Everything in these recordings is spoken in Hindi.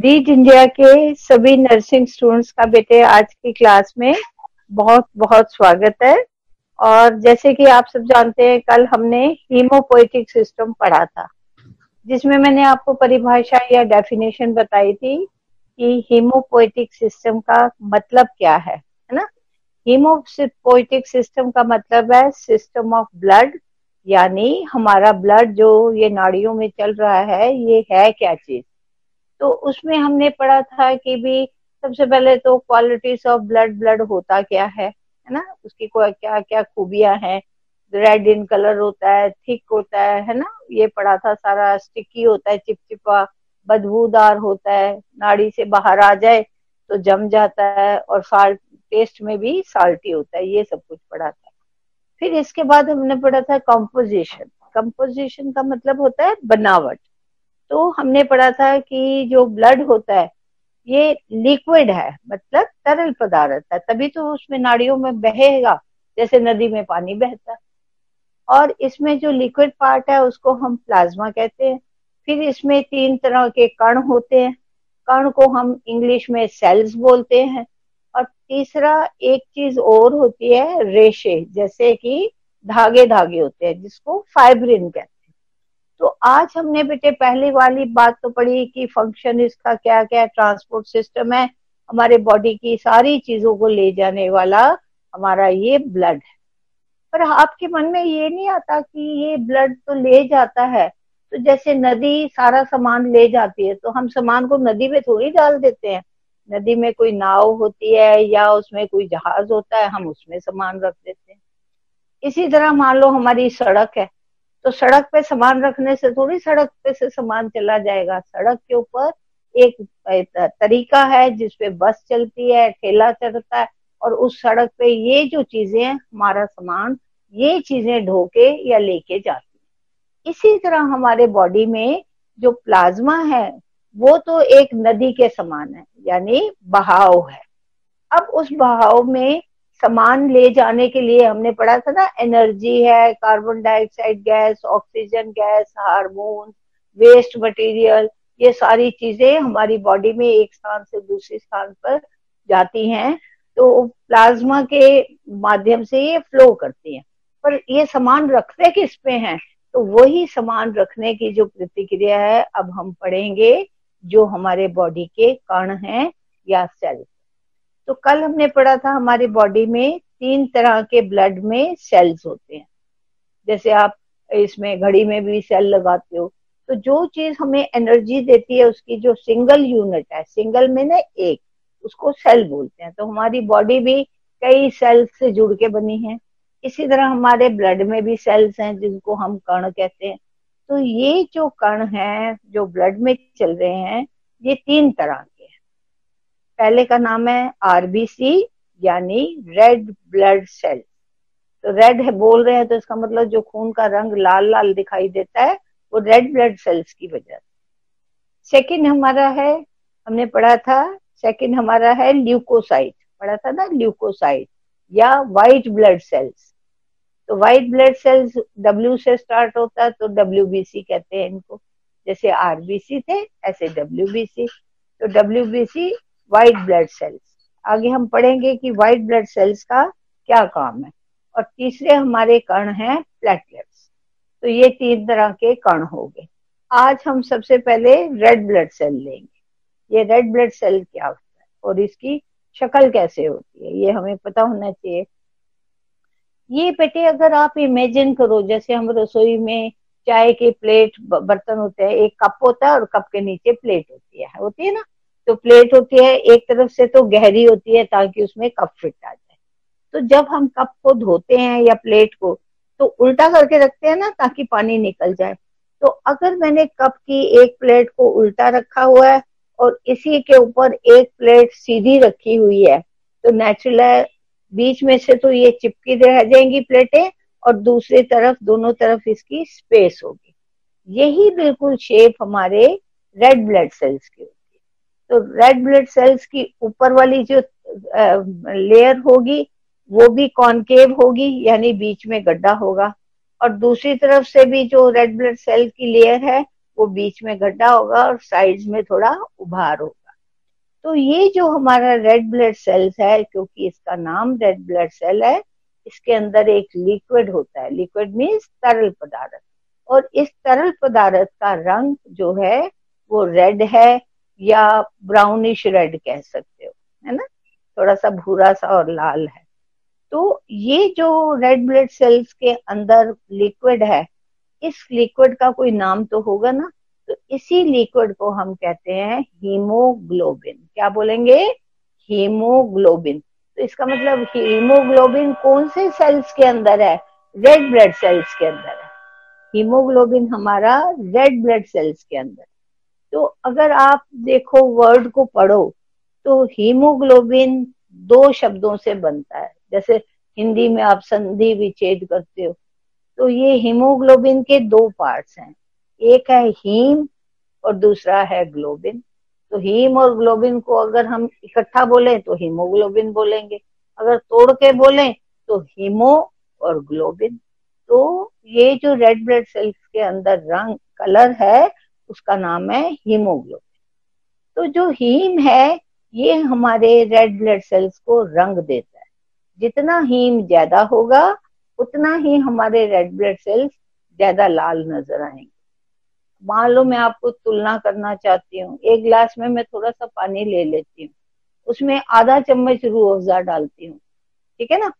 डीज इंडिया के सभी नर्सिंग स्टूडेंट्स का बेटे आज की क्लास में बहुत बहुत स्वागत है। और जैसे कि आप सब जानते हैं, कल हमने हीमोपोएटिक सिस्टम पढ़ा था, जिसमें मैंने आपको परिभाषा या डेफिनेशन बताई थी कि हीमोपोएटिक सिस्टम का मतलब क्या है ना। हीमोपोएटिक सिस्टम का मतलब है सिस्टम ऑफ ब्लड, यानी हमारा ब्लड जो ये नाड़ियों में चल रहा है, ये है क्या चीज। तो उसमें हमने पढ़ा था कि भी सबसे पहले तो क्वालिटीज ऑफ ब्लड, ब्लड होता क्या है ना, उसकी क्या क्या खूबियां हैं। रेड इन कलर होता है, थिक होता है ना, ये पढ़ा था सारा। स्टिकी होता है, चिपचिपा, बदबूदार होता है, नाड़ी से बाहर आ जाए तो जम जाता है, और साल्ट टेस्ट में भी साल्टी होता है। ये सब कुछ पढ़ा था। फिर इसके बाद हमने पढ़ा था कंपोजिशन। कंपोजिशन का मतलब होता है बनावट। तो हमने पढ़ा था कि जो ब्लड होता है ये लिक्विड है, मतलब तरल पदार्थ है, तभी तो उसमें नाड़ियों में बहेगा, जैसे नदी में पानी बहता है। और इसमें जो लिक्विड पार्ट है उसको हम प्लाज्मा कहते हैं। फिर इसमें 3 तरह के कण होते हैं। कण को हम इंग्लिश में सेल्स बोलते हैं। और तीसरा एक चीज और होती है, रेशे, जैसे कि धागे धागे होते हैं, जिसको फाइब्रिन कहते हैं। तो आज हमने बेटे पहली वाली बात तो पढ़ी कि फंक्शन इसका क्या क्या, ट्रांसपोर्ट सिस्टम है, हमारे बॉडी की सारी चीजों को ले जाने वाला हमारा ये ब्लड है। पर आपके मन में ये नहीं आता कि ये ब्लड तो ले जाता है, तो जैसे नदी सारा सामान ले जाती है, तो हम सामान को नदी में थोड़ी डाल देते हैं। नदी में कोई नाव होती है या उसमें कोई जहाज होता है, हम उसमें सामान रख देते हैं। इसी तरह मान लो हमारी सड़क है, तो सड़क पे सामान रखने से थोड़ी सड़क पे से सामान चला जाएगा। सड़क के ऊपर एक तरीका है जिसपे बस चलती है, ठेला चलता है, और उस सड़क पे ये जो चीजें, हमारा सामान, ये चीजें ढोके या लेके जाती है। इसी तरह हमारे बॉडी में जो प्लाज्मा है वो तो एक नदी के समान है, यानी बहाव है। अब उस बहाव में सामान ले जाने के लिए हमने पढ़ा था ना, एनर्जी है, carbon dioxide gas, oxygen gas, hormone, waste material, ये सारी चीजें हमारी बॉडी में एक स्थान से दूसरे स्थान पर जाती हैं, तो प्लाज्मा के माध्यम से ये फ्लो करती हैं। पर ये सामान रखते किस पे हैं, तो वही सामान रखने की जो प्रतिक्रिया है अब हम पढ़ेंगे, जो हमारे बॉडी के कण हैं या सेल। तो कल हमने पढ़ा था हमारी बॉडी में 3 तरह के ब्लड में सेल्स होते हैं। जैसे आप इसमें घड़ी में भी सेल लगाते हो, तो जो चीज हमें एनर्जी देती है उसकी जो सिंगल यूनिट है, सिंगल में ना एक, उसको सेल बोलते हैं। तो हमारी बॉडी भी कई सेल्स से जुड़ के बनी है। इसी तरह हमारे ब्लड में भी सेल्स हैं जिनको हम कण कहते हैं। तो ये जो कण हैं जो ब्लड में चल रहे हैं, ये 3 तरह के हैं। पहले का नाम है आरबीसी, यानी रेड ब्लड सेल। तो रेड है बोल रहे हैं, तो इसका मतलब जो खून का रंग लाल लाल दिखाई देता है वो रेड ब्लड सेल्स की वजह से। सेकंड हमारा है, हमने पढ़ा था, सेकंड हमारा है ल्यूकोसाइट, पढ़ा था ना, ल्यूकोसाइट या व्हाइट ब्लड सेल्स। तो व्हाइट ब्लड सेल्स डब्ल्यू से स्टार्ट होता है, तो डब्ल्यूबीसी कहते हैं इनको। जैसे आरबीसी थे ऐसे डब्ल्यूबीसी। तो डब्ल्यूबीसी व्हाइट ब्लड सेल्स। आगे हम पढ़ेंगे कि व्हाइट ब्लड सेल्स का क्या काम है। और तीसरे हमारे कण हैं प्लेटलेट्स। तो ये 3 तरह के कण हो गए। आज हम सबसे पहले रेड ब्लड सेल लेंगे। ये रेड ब्लड सेल क्या होता है और इसकी शक्ल कैसे होती है, ये हमें पता होना चाहिए। ये बेटे अगर आप इमेजिन करो, जैसे हम रसोई में चाय के प्लेट बर्तन होते हैं, एक कप होता है और कप के नीचे प्लेट होती है ना। तो प्लेट होती है एक तरफ से तो गहरी होती है ताकि उसमें कप फिट आ जाए। तो जब हम कप को धोते हैं या प्लेट को, तो उल्टा करके रखते हैं ना ताकि पानी निकल जाए। तो अगर मैंने कप की एक प्लेट को उल्टा रखा हुआ है और इसी के ऊपर एक प्लेट सीधी रखी हुई है, तो नेचुरल है बीच में से तो ये चिपकी रह जाएंगी प्लेटें, और दूसरी तरफ दोनों तरफ इसकी स्पेस होगी। यही बिल्कुल शेप हमारे रेड ब्लड सेल्स की होती है। तो रेड ब्लड सेल्स की ऊपर वाली जो लेयर होगी वो भी कॉनकेव होगी, यानी बीच में गड्ढा होगा। और दूसरी तरफ से भी जो रेड ब्लड सेल की लेयर है वो बीच में गड्ढा होगा और साइड्स में थोड़ा उभार होगा। तो ये जो हमारा रेड ब्लड सेल्स है, क्योंकि इसका नाम रेड ब्लड सेल है, इसके अंदर एक लिक्विड होता है। लिक्विड मीन्स तरल पदार्थ, और इस तरल पदार्थ का रंग जो है वो रेड है, या ब्राउनिश रेड कह सकते हो, है ना, थोड़ा सा भूरा सा और लाल है। तो ये जो रेड ब्लड सेल्स के अंदर लिक्विड है, इस लिक्विड का कोई नाम तो होगा ना, तो इसी लिक्विड को हम कहते हैं हीमोग्लोबिन। क्या बोलेंगे? हीमोग्लोबिन। तो इसका मतलब हीमोग्लोबिन कौन से सेल्स के अंदर है? रेड ब्लड सेल्स के अंदर है। हीमोग्लोबिन हमारा रेड ब्लड सेल्स के अंदर। तो अगर आप देखो वर्ड को पढ़ो तो हीमोग्लोबिन दो शब्दों से बनता है। जैसे हिंदी में आप संधि विच्छेद करते हो, तो ये हीमोग्लोबिन के दो पार्ट्स हैं, एक है हीम और दूसरा है ग्लोबिन। तो हीम और ग्लोबिन को अगर हम इकट्ठा बोले तो हीमोग्लोबिन बोलेंगे, अगर तोड़ के बोले तो हीमो और ग्लोबिन। तो ये जो रेड ब्लड सेल्स के अंदर रंग कलर है उसका नाम है हीमोग्लोबिन। तो जो हीम है ये हमारे रेड ब्लड सेल्स को रंग देता है। जितना हीम ज्यादा होगा उतना ही हमारे रेड ब्लड सेल्स ज्यादा लाल नजर आएंगे। मान लो मैं आपको तुलना करना चाहती हूँ, एक गिलास में मैं थोड़ा सा पानी ले लेती हूँ, उसमें आधा चम्मच रूह अफ़ज़ा डालती हूँ, ठीक है ना,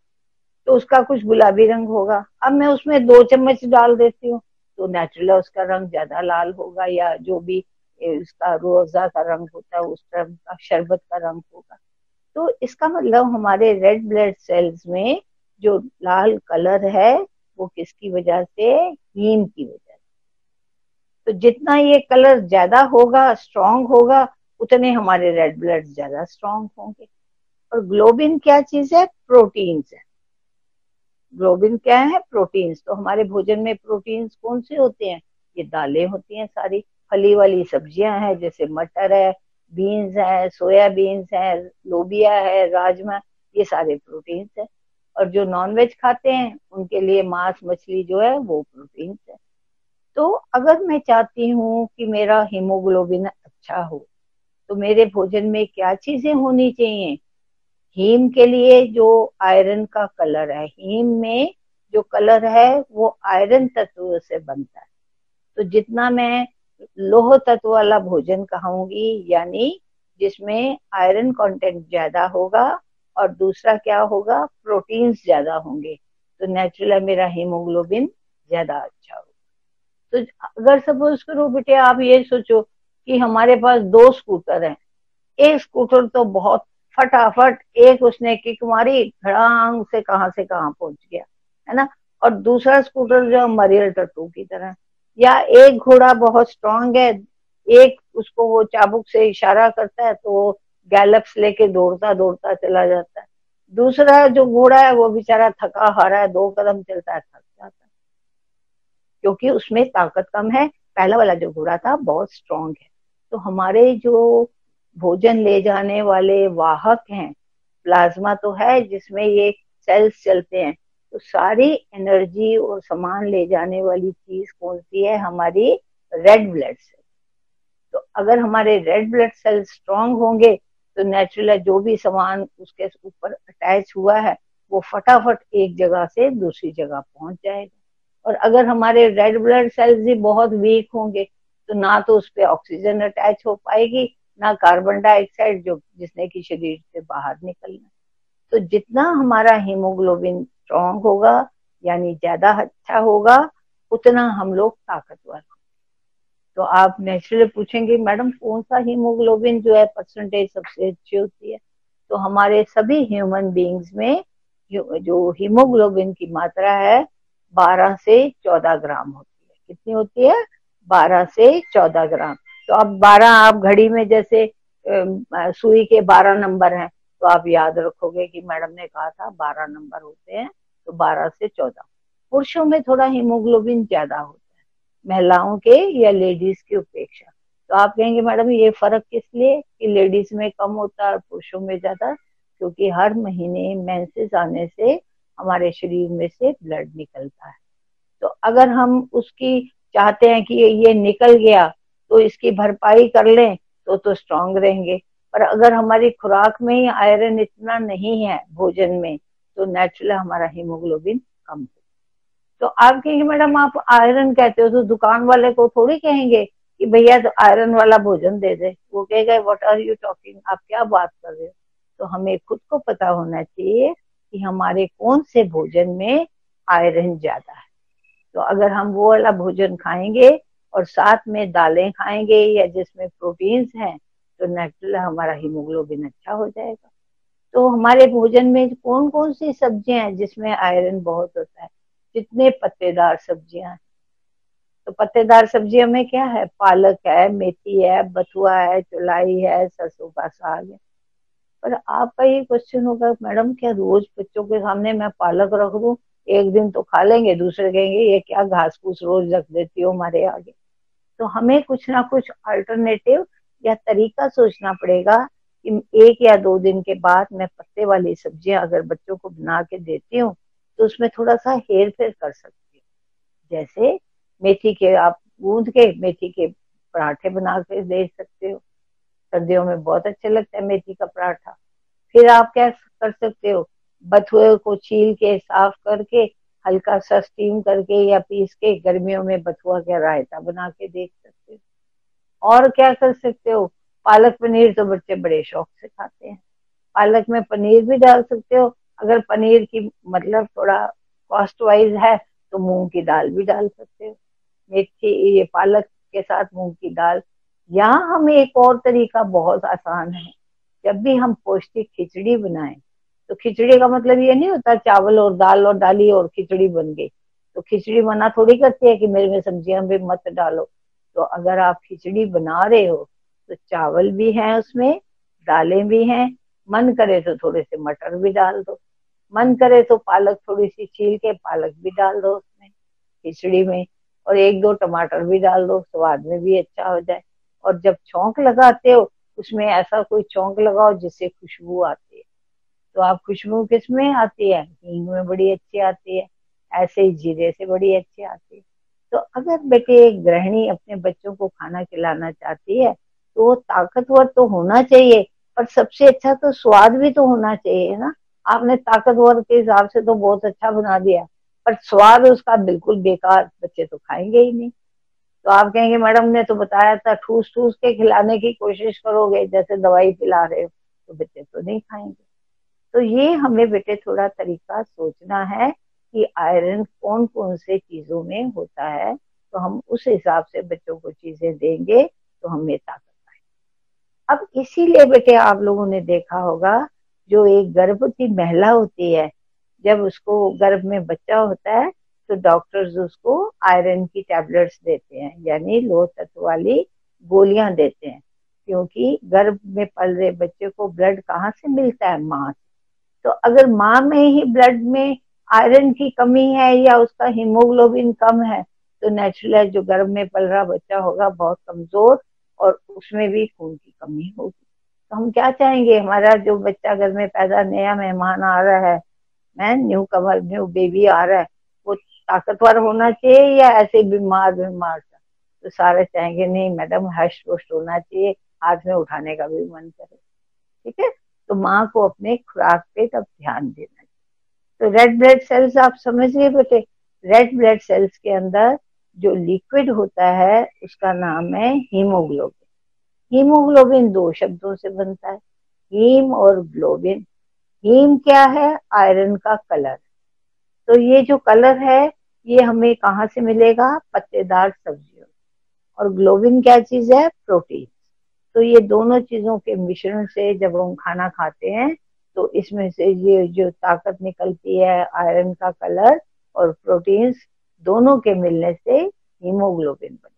तो उसका कुछ गुलाबी रंग होगा। अब मैं उसमें 2 चम्मच डाल देती हूँ तो नेचुरल उसका रंग ज्यादा लाल होगा, या जो भी उसका रूह अफ़ज़ा का रंग होता है उस तरह का शरबत का रंग होगा। तो इसका मतलब हमारे रेड ब्लड सेल्स में जो लाल कलर है वो किसकी वजह से? हीम की वजह से। तो जितना ये कलर ज्यादा होगा, स्ट्रांग होगा, उतने हमारे रेड ब्लड ज्यादा स्ट्रांग होंगे। और ग्लोबिन क्या चीज है? प्रोटीन्स है। ग्लोबिन क्या है? प्रोटीन्स। तो हमारे भोजन में प्रोटीन्स कौन से होते हैं? ये दालें होती हैं, सारी फली वाली सब्जियां हैं, जैसे मटर है, बीन्स है, सोयाबीन्स है, लोबिया है, राजमा, ये सारे प्रोटीन्स है। और जो नॉनवेज खाते हैं उनके लिए मांस मछली जो है वो प्रोटीन्स है। तो अगर मैं चाहती हूँ कि मेरा हीमोग्लोबिन अच्छा हो तो मेरे भोजन में क्या चीजें होनी चाहिए? हीम के लिए जो आयरन का कलर है, हीम में जो कलर है वो आयरन तत्व से बनता है। तो जितना मैं लोह तत्व वाला भोजन खाऊंगी, यानी जिसमें आयरन कंटेंट ज्यादा होगा, और दूसरा क्या होगा? प्रोटीन्स ज्यादा होंगे, तो नेचुरल मेरा हीमोग्लोबिन ज्यादा अच्छा होगा। तो अगर सपोज करो बेटे, आप ये सोचो कि हमारे पास 2 स्कूटर हैं, एक स्कूटर तो बहुत फटाफट एक उसने किक मारी, धड़ांग से कहाँ पहुंच गया, है ना, और दूसरा स्कूटर जो मरियल टट्टू की तरह। या एक घोड़ा बहुत स्ट्रांग है, एक उसको वो चाबुक से इशारा करता है तो वो गैलप्स लेके दौड़ता दौड़ता चला जाता है। दूसरा जो घोड़ा है वो बेचारा थका हारा है, 2 कदम चलता है थक जाता है, क्योंकि उसमें ताकत कम है। पहला वाला जो घोड़ा था बहुत स्ट्रांग है। तो हमारे जो भोजन ले जाने वाले वाहक हैं, प्लाज्मा तो है जिसमें ये सेल्स चलते हैं, तो सारी एनर्जी और सामान ले जाने वाली चीज कौन सी है? हमारी रेड ब्लड सेल। तो अगर हमारे रेड ब्लड सेल स्ट्रांग होंगे तो नेचुरल जो भी सामान उसके ऊपर अटैच हुआ है वो फटाफट एक जगह से दूसरी जगह पहुंच जाएगा। और अगर हमारे रेड ब्लड सेल्स ही बहुत वीक होंगे तो ना तो उस पर ऑक्सीजन अटैच हो पाएगी, ना कार्बन डाइऑक्साइड जो जिसने कि शरीर से बाहर निकलना। तो जितना हमारा हीमोग्लोबिन स्ट्रांग होगा, यानी ज्यादा अच्छा होगा, उतना हम लोग ताकतवर। तो आप नेचुरली पूछेंगे मैडम कौन सा हीमोग्लोबिन जो है परसेंटेज सबसे अच्छी होती है? तो हमारे सभी ह्यूमन बींग्स में जो हीमोग्लोबिन की मात्रा है 12 से 14 ग्राम होती है। कितनी होती है? 12 से 14 ग्राम। तो अब 12 आप घड़ी में जैसे सुई के 12 नंबर हैं, तो आप याद रखोगे कि मैडम ने कहा था 12 नंबर होते हैं, तो 12 से 14। पुरुषों में थोड़ा हीमोग्लोबिन ज्यादा होता है महिलाओं के या लेडीज की अपेक्षा। तो आप कहेंगे मैडम ये फर्क किस लिए कि लेडीज में कम होता है और पुरुषों में ज्यादा? क्योंकि हर महीने मेंसेस आने से हमारे शरीर में से ब्लड निकलता है। तो अगर हम उसकी चाहते हैं कि ये निकल गया तो इसकी भरपाई कर लें तो स्ट्रांग रहेंगे। पर अगर हमारी खुराक में ही आयरन इतना नहीं है भोजन में, तो नेचुरली हमारा हीमोग्लोबिन कम हो। तो आप कहेंगे मैडम आप आयरन कहते हो, तो दुकान वाले को थोड़ी कहेंगे कि भैया तो आयरन वाला भोजन दे दे, वो कहेगा व्हाट आर यू टॉकिंग, आप क्या बात कर रहे हो। तो हमें खुद को पता होना चाहिए कि हमारे कौन से भोजन में आयरन ज्यादा है। तो अगर हम वो वाला भोजन खाएंगे और साथ में दालें खाएंगे या जिसमें प्रोटीन्स हैं, तो नेचुरली हमारा हीमोग्लोबिन अच्छा हो जाएगा। तो हमारे भोजन में कौन कौन सी सब्जियां हैं जिसमें आयरन बहुत होता है? जितने पत्तेदार सब्जियां हैं। तो पत्तेदार सब्जियों में क्या है? पालक है, मेथी है, बथुआ है, चौलाई है, सरसों का साग है। पर आपका ये क्वेश्चन होगा मैडम क्या रोज बच्चों के सामने मैं पालक रख दूं? एक दिन तो खा लेंगे, दूसरे कहेंगे ये क्या घास फूस रोज रख देती हो हमारे आगे। तो हमें कुछ ना कुछ अल्टरनेटिव या तरीका सोचना पड़ेगा कि एक या दो दिन के बाद मैं पत्ते वाली सब्जियां अगर बच्चों को बना के देती हूँ तो उसमें थोड़ा सा हेर फेर कर सकती हूँ। जैसे मेथी के आप गूंद के मेथी के पराठे बना के दे सकते हो, सर्दियों में बहुत अच्छा लगता है मेथी का पराठा। फिर आप क्या कर सकते हो? बथुए को छील के साफ करके हल्का सा स्टीम करके या पीस के गर्मियों में बथुआ का रायता बना के देख सकते हो। और क्या कर सकते हो? पालक पनीर तो बच्चे बड़े शौक से खाते हैं, पालक में पनीर भी डाल सकते हो। अगर पनीर की मतलब थोड़ा कॉस्ट वाइज है तो मूंग की दाल भी डाल सकते हो मेथी ये पालक के साथ मूंग की दाल। यहाँ हमें एक और तरीका बहुत आसान है। जब भी हम पौष्टिक खिचड़ी बनाएं, तो खिचड़ी का मतलब ये नहीं होता चावल और डाली और खिचड़ी बन गई। तो खिचड़ी मना थोड़ी करती है कि मेरे में सब्जियां भी मत डालो। तो अगर आप खिचड़ी बना रहे हो तो चावल भी हैं उसमें, दालें भी हैं, मन करे तो थोड़े से मटर भी डाल दो, मन करे तो पालक थोड़ी सी छील के पालक भी डाल दो उसमें खिचड़ी में, और एक दो टमाटर भी डाल दो, स्वाद में भी अच्छा हो जाए। और जब छौंक लगाते हो उसमें ऐसा कोई छौंक लगाओ जिससे खुशबू आती है। तो आप खुशबू किस में आती है? हींग में बड़ी अच्छी आती है, ऐसे ही जीरे से बड़ी अच्छी आती है। तो अगर बेटे एक गृहिणी अपने बच्चों को खाना खिलाना चाहती है तो वो ताकतवर तो होना चाहिए, पर सबसे अच्छा तो स्वाद भी तो होना चाहिए ना। आपने ताकतवर के हिसाब से तो बहुत अच्छा बना दिया, पर स्वाद उसका बिल्कुल बेकार, बच्चे तो खाएंगे ही नहीं। तो आप कहेंगे मैडम ने तो बताया था ठूस ठूस के खिलाने की कोशिश करोगे जैसे दवाई पिला रहे हो, तो बच्चे तो नहीं खाएंगे। तो ये हमें बेटे थोड़ा तरीका सोचना है कि आयरन कौन कौन से चीजों में होता है, तो हम उस हिसाब से बच्चों को चीजें देंगे तो हमें ताकत आए। अब इसीलिए बेटे आप लोगों ने देखा होगा जो एक गर्भवती महिला होती है, जब उसको गर्भ में बच्चा होता है तो डॉक्टर्स उसको आयरन की टैबलेट्स देते हैं, यानी लोह तत्व वाली गोलियां देते हैं। क्योंकि गर्भ में पल रहे बच्चे को ब्लड कहाँ से मिलता है? माँ से। तो अगर माँ में ही ब्लड में आयरन की कमी है या उसका हीमोग्लोबिन कम है, तो नेचुरल जो गर्भ में पल रहा बच्चा होगा बहुत कमजोर, और उसमें भी खून की कमी होगी। तो हम क्या चाहेंगे? हमारा जो बच्चा घर में पैदा नया मेहमान आ रहा है, मैं न्यू कमर न्यू बेबी आ रहा है, वो ताकतवर होना चाहिए या ऐसे बीमार बीमार सा? तो सारे चाहेंगे नहीं मैडम हष्ट पुष्ट होना चाहिए, हाथ में उठाने का भी मन करे। ठीक है, तो माँ को अपने खुराक पे तब ध्यान देना चाहिए। तो रेड ब्लड सेल्स आप समझ गए बेटे? रेड ब्लड सेल्स के अंदर जो लिक्विड होता है उसका नाम है हीमोग्लोबिन। हीमोग्लोबिन दो शब्दों से बनता है, हीम और ग्लोबिन। हीम क्या है? आयरन का कलर। तो ये जो कलर है ये हमें कहाँ से मिलेगा? पत्तेदार सब्जियों। और ग्लोबिन क्या चीज है? प्रोटीन। तो ये दोनों चीजों के मिश्रण से जब हम खाना खाते हैं तो इसमें से ये जो ताकत निकलती है, आयरन का कलर और प्रोटीन्स दोनों के मिलने से हीमोग्लोबिन बनेगा।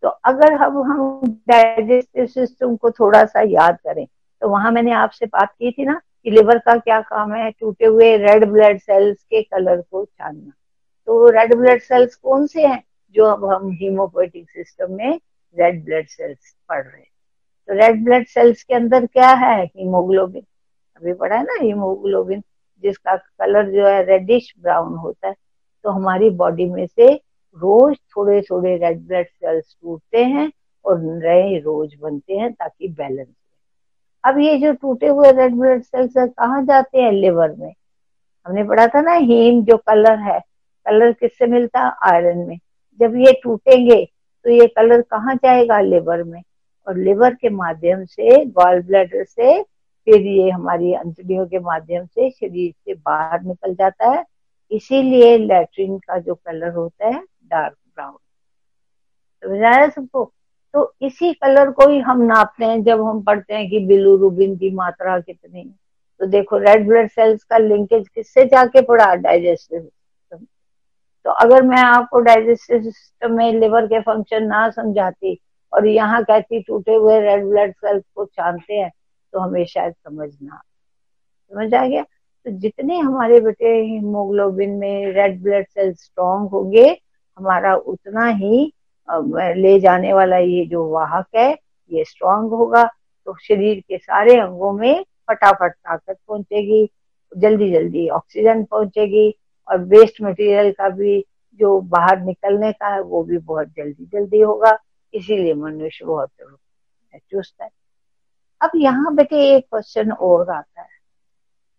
तो अगर हम डाइजेस्टिव सिस्टम को थोड़ा सा याद करें, तो वहां मैंने आपसे बात की थी ना कि लिवर का क्या काम है? टूटे हुए रेड ब्लड सेल्स के कलर को छानना। तो रेड ब्लड सेल्स कौन से हैं जो अब हम हीमोपोएटिक सिस्टम में रेड ब्लड सेल्स पढ़ रहे हैं? तो रेड ब्लड सेल्स के अंदर क्या है? हीमोग्लोबिन। अभी पढ़ा है ना हीमोग्लोबिन, जिसका कलर जो है रेडिश ब्राउन होता है। तो हमारी बॉडी में से रोज थोड़े थोड़े रेड ब्लड सेल्स टूटते हैं और नए रोज बनते हैं ताकि बैलेंस। अब ये जो टूटे हुए रेड ब्लड सेल्स कहाँ जाते हैं? लिवर में। हमने पढ़ा था ना, हीम जो कलर है, कलर किससे मिलता है? आयरन में। जब ये टूटेंगे तो ये कलर कहाँ जाएगा? लिवर में। और लिवर के माध्यम से, गॉल ब्लैडर से, फिर ये हमारी अंतड़ियों के माध्यम से शरीर से बाहर निकल जाता है। इसीलिए लैट्रिन का जो कलर होता है डार्क ब्राउन। समझ आया सबको? तो इसी कलर को ही हम नापते हैं जब हम पढ़ते हैं कि बिलीरुबिन की मात्रा कितनी है। तो देखो रेड ब्लड सेल्स का लिंकेज किससे जाके पड़ा? Digestive system. तो अगर मैं आपको डाइजेस्टिव सिस्टम में लिवर के फंक्शन ना समझाती और यहाँ कहती टूटे हुए रेड ब्लड सेल्स को छानते हैं, तो हमें शायद समझ आ गया। तो जितने हमारे बेटे हीमोग्लोबिन में रेड ब्लड सेल स्ट्रांग होंगे, हमारा उतना ही ले जाने वाला ये जो वाहक है ये स्ट्रांग होगा। तो शरीर के सारे अंगों में फटाफट ताकत पहुंचेगी, जल्दी जल्दी ऑक्सीजन पहुंचेगी, और वेस्ट मटेरियल का भी जो बाहर निकलने का है वो भी बहुत जल्दी जल्दी होगा। इसीलिए मनुष्य बहुत चुस्त है। अब यहाँ बेटे एक क्वेश्चन और आता है।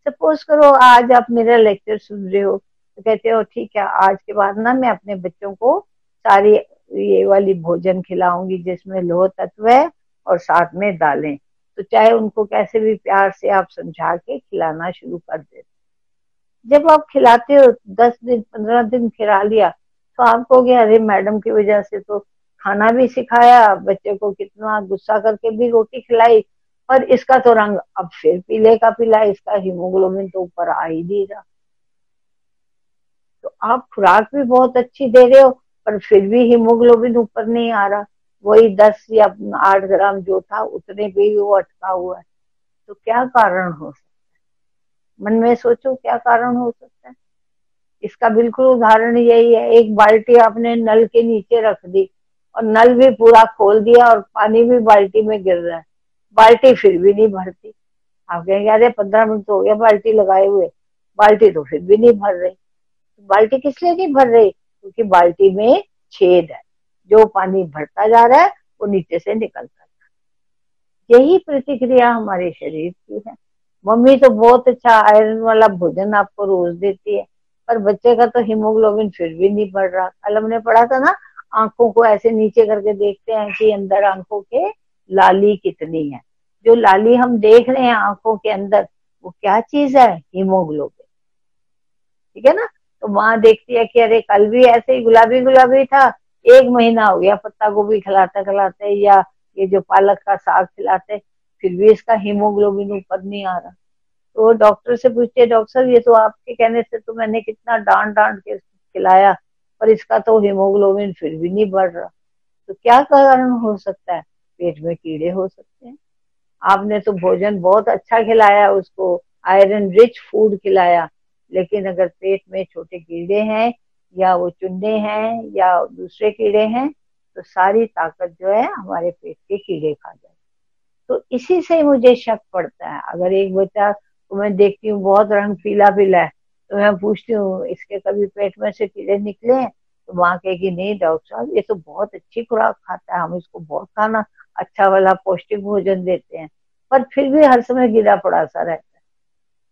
सपोज करो आज आप मेरा लेक्चर सुन रहे हो, तो कहते हो ठीक है, आज के बाद ना मैं अपने बच्चों को सारी ये वाली भोजन खिलाऊंगी जिसमें लोह तत्व है और साथ में दालें। तो चाहे उनको कैसे भी प्यार से आप समझा के खिलाना शुरू कर देते। जब आप खिलाते हो 10 दिन 15 दिन खिला लिया, तो आप कहोगे अरे मैडम की वजह से तो खाना भी सिखाया, बच्चे को कितना गुस्सा करके भी रोटी खिलाई, और इसका तो रंग अब फिर पीले का पीला, इसका हीमोग्लोबिन तो ऊपर आ ही नहीं रहा। तो आप खुराक भी बहुत अच्छी दे रहे हो पर फिर भी हीमोग्लोबिन ऊपर नहीं आ रहा। वही 10 या 8 ग्राम जो था उतने पे ही वो अटका हुआ है। तो क्या कारण हो सकता है? मन में सोचो क्या कारण हो सकता है। इसका बिल्कुल उदाहरण यही है, एक बाल्टी आपने नल के नीचे रख दी और नल भी पूरा खोल दिया और पानी भी बाल्टी में गिर रहा है, बाल्टी फिर भी नहीं भरती। आप कहेंगे अरे 15 मिनट तो हो गया बाल्टी लगाए हुए, बाल्टी तो फिर भी नहीं भर रही। बाल्टी किस लिए नहीं भर रही? क्योंकि बाल्टी में छेद है, जो पानी भरता जा रहा है वो नीचे से निकलता है। यही प्रतिक्रिया हमारे शरीर की है। मम्मी तो बहुत अच्छा आयरन वाला भोजन आपको रोज देती है, पर बच्चे का तो हीमोग्लोबिन फिर भी नहीं बढ़ रहा। कल हमने पढ़ा था ना, आंखों को ऐसे नीचे करके देखते हैं कि अंदर आंखों के लाली कितनी है। जो लाली हम देख रहे हैं आंखों के अंदर, वो क्या चीज है? हीमोग्लोबिन। ठीक है ना? तो माँ देखती है कि अरे कल भी ऐसे ही गुलाबी गुलाबी था, 1 महीना हो गया पत्ता गोभी खिलाते खिलाते या ये जो पालक का साग खिलाते, फिर भी इसका हीमोग्लोबिन ऊपर नहीं आ रहा। तो डॉक्टर से पूछते, डॉक्टर साहब ये तो आपके कहने से तो मैंने कितना डांट डांट के खिलाया, पर इसका तो हीमोग्लोबिन फिर भी नहीं बढ़ रहा। तो क्या कारण हो सकता है? पेट में कीड़े हो सकते हैं। आपने तो भोजन बहुत अच्छा खिलाया उसको, आयरन रिच फूड खिलाया, लेकिन अगर पेट में छोटे कीड़े हैं या वो चुन्ने हैं या दूसरे कीड़े हैं, तो सारी ताकत जो है हमारे पेट के कीड़े खा जाए। तो इसी से मुझे शक पड़ता है। अगर एक बच्चा को मैं देखती हूँ बहुत रंग पीला पीला है, तो मैं पूछती हूँ इसके कभी पेट में से कीड़े निकले हैं? तो माँ कहेगी नहीं डॉक्टर साहब, ये तो बहुत अच्छी खुराक खाता है, हम इसको बहुत खाना अच्छा वाला पौष्टिक भोजन देते हैं, पर फिर भी हर समय गिरा पड़ा सा रहता है।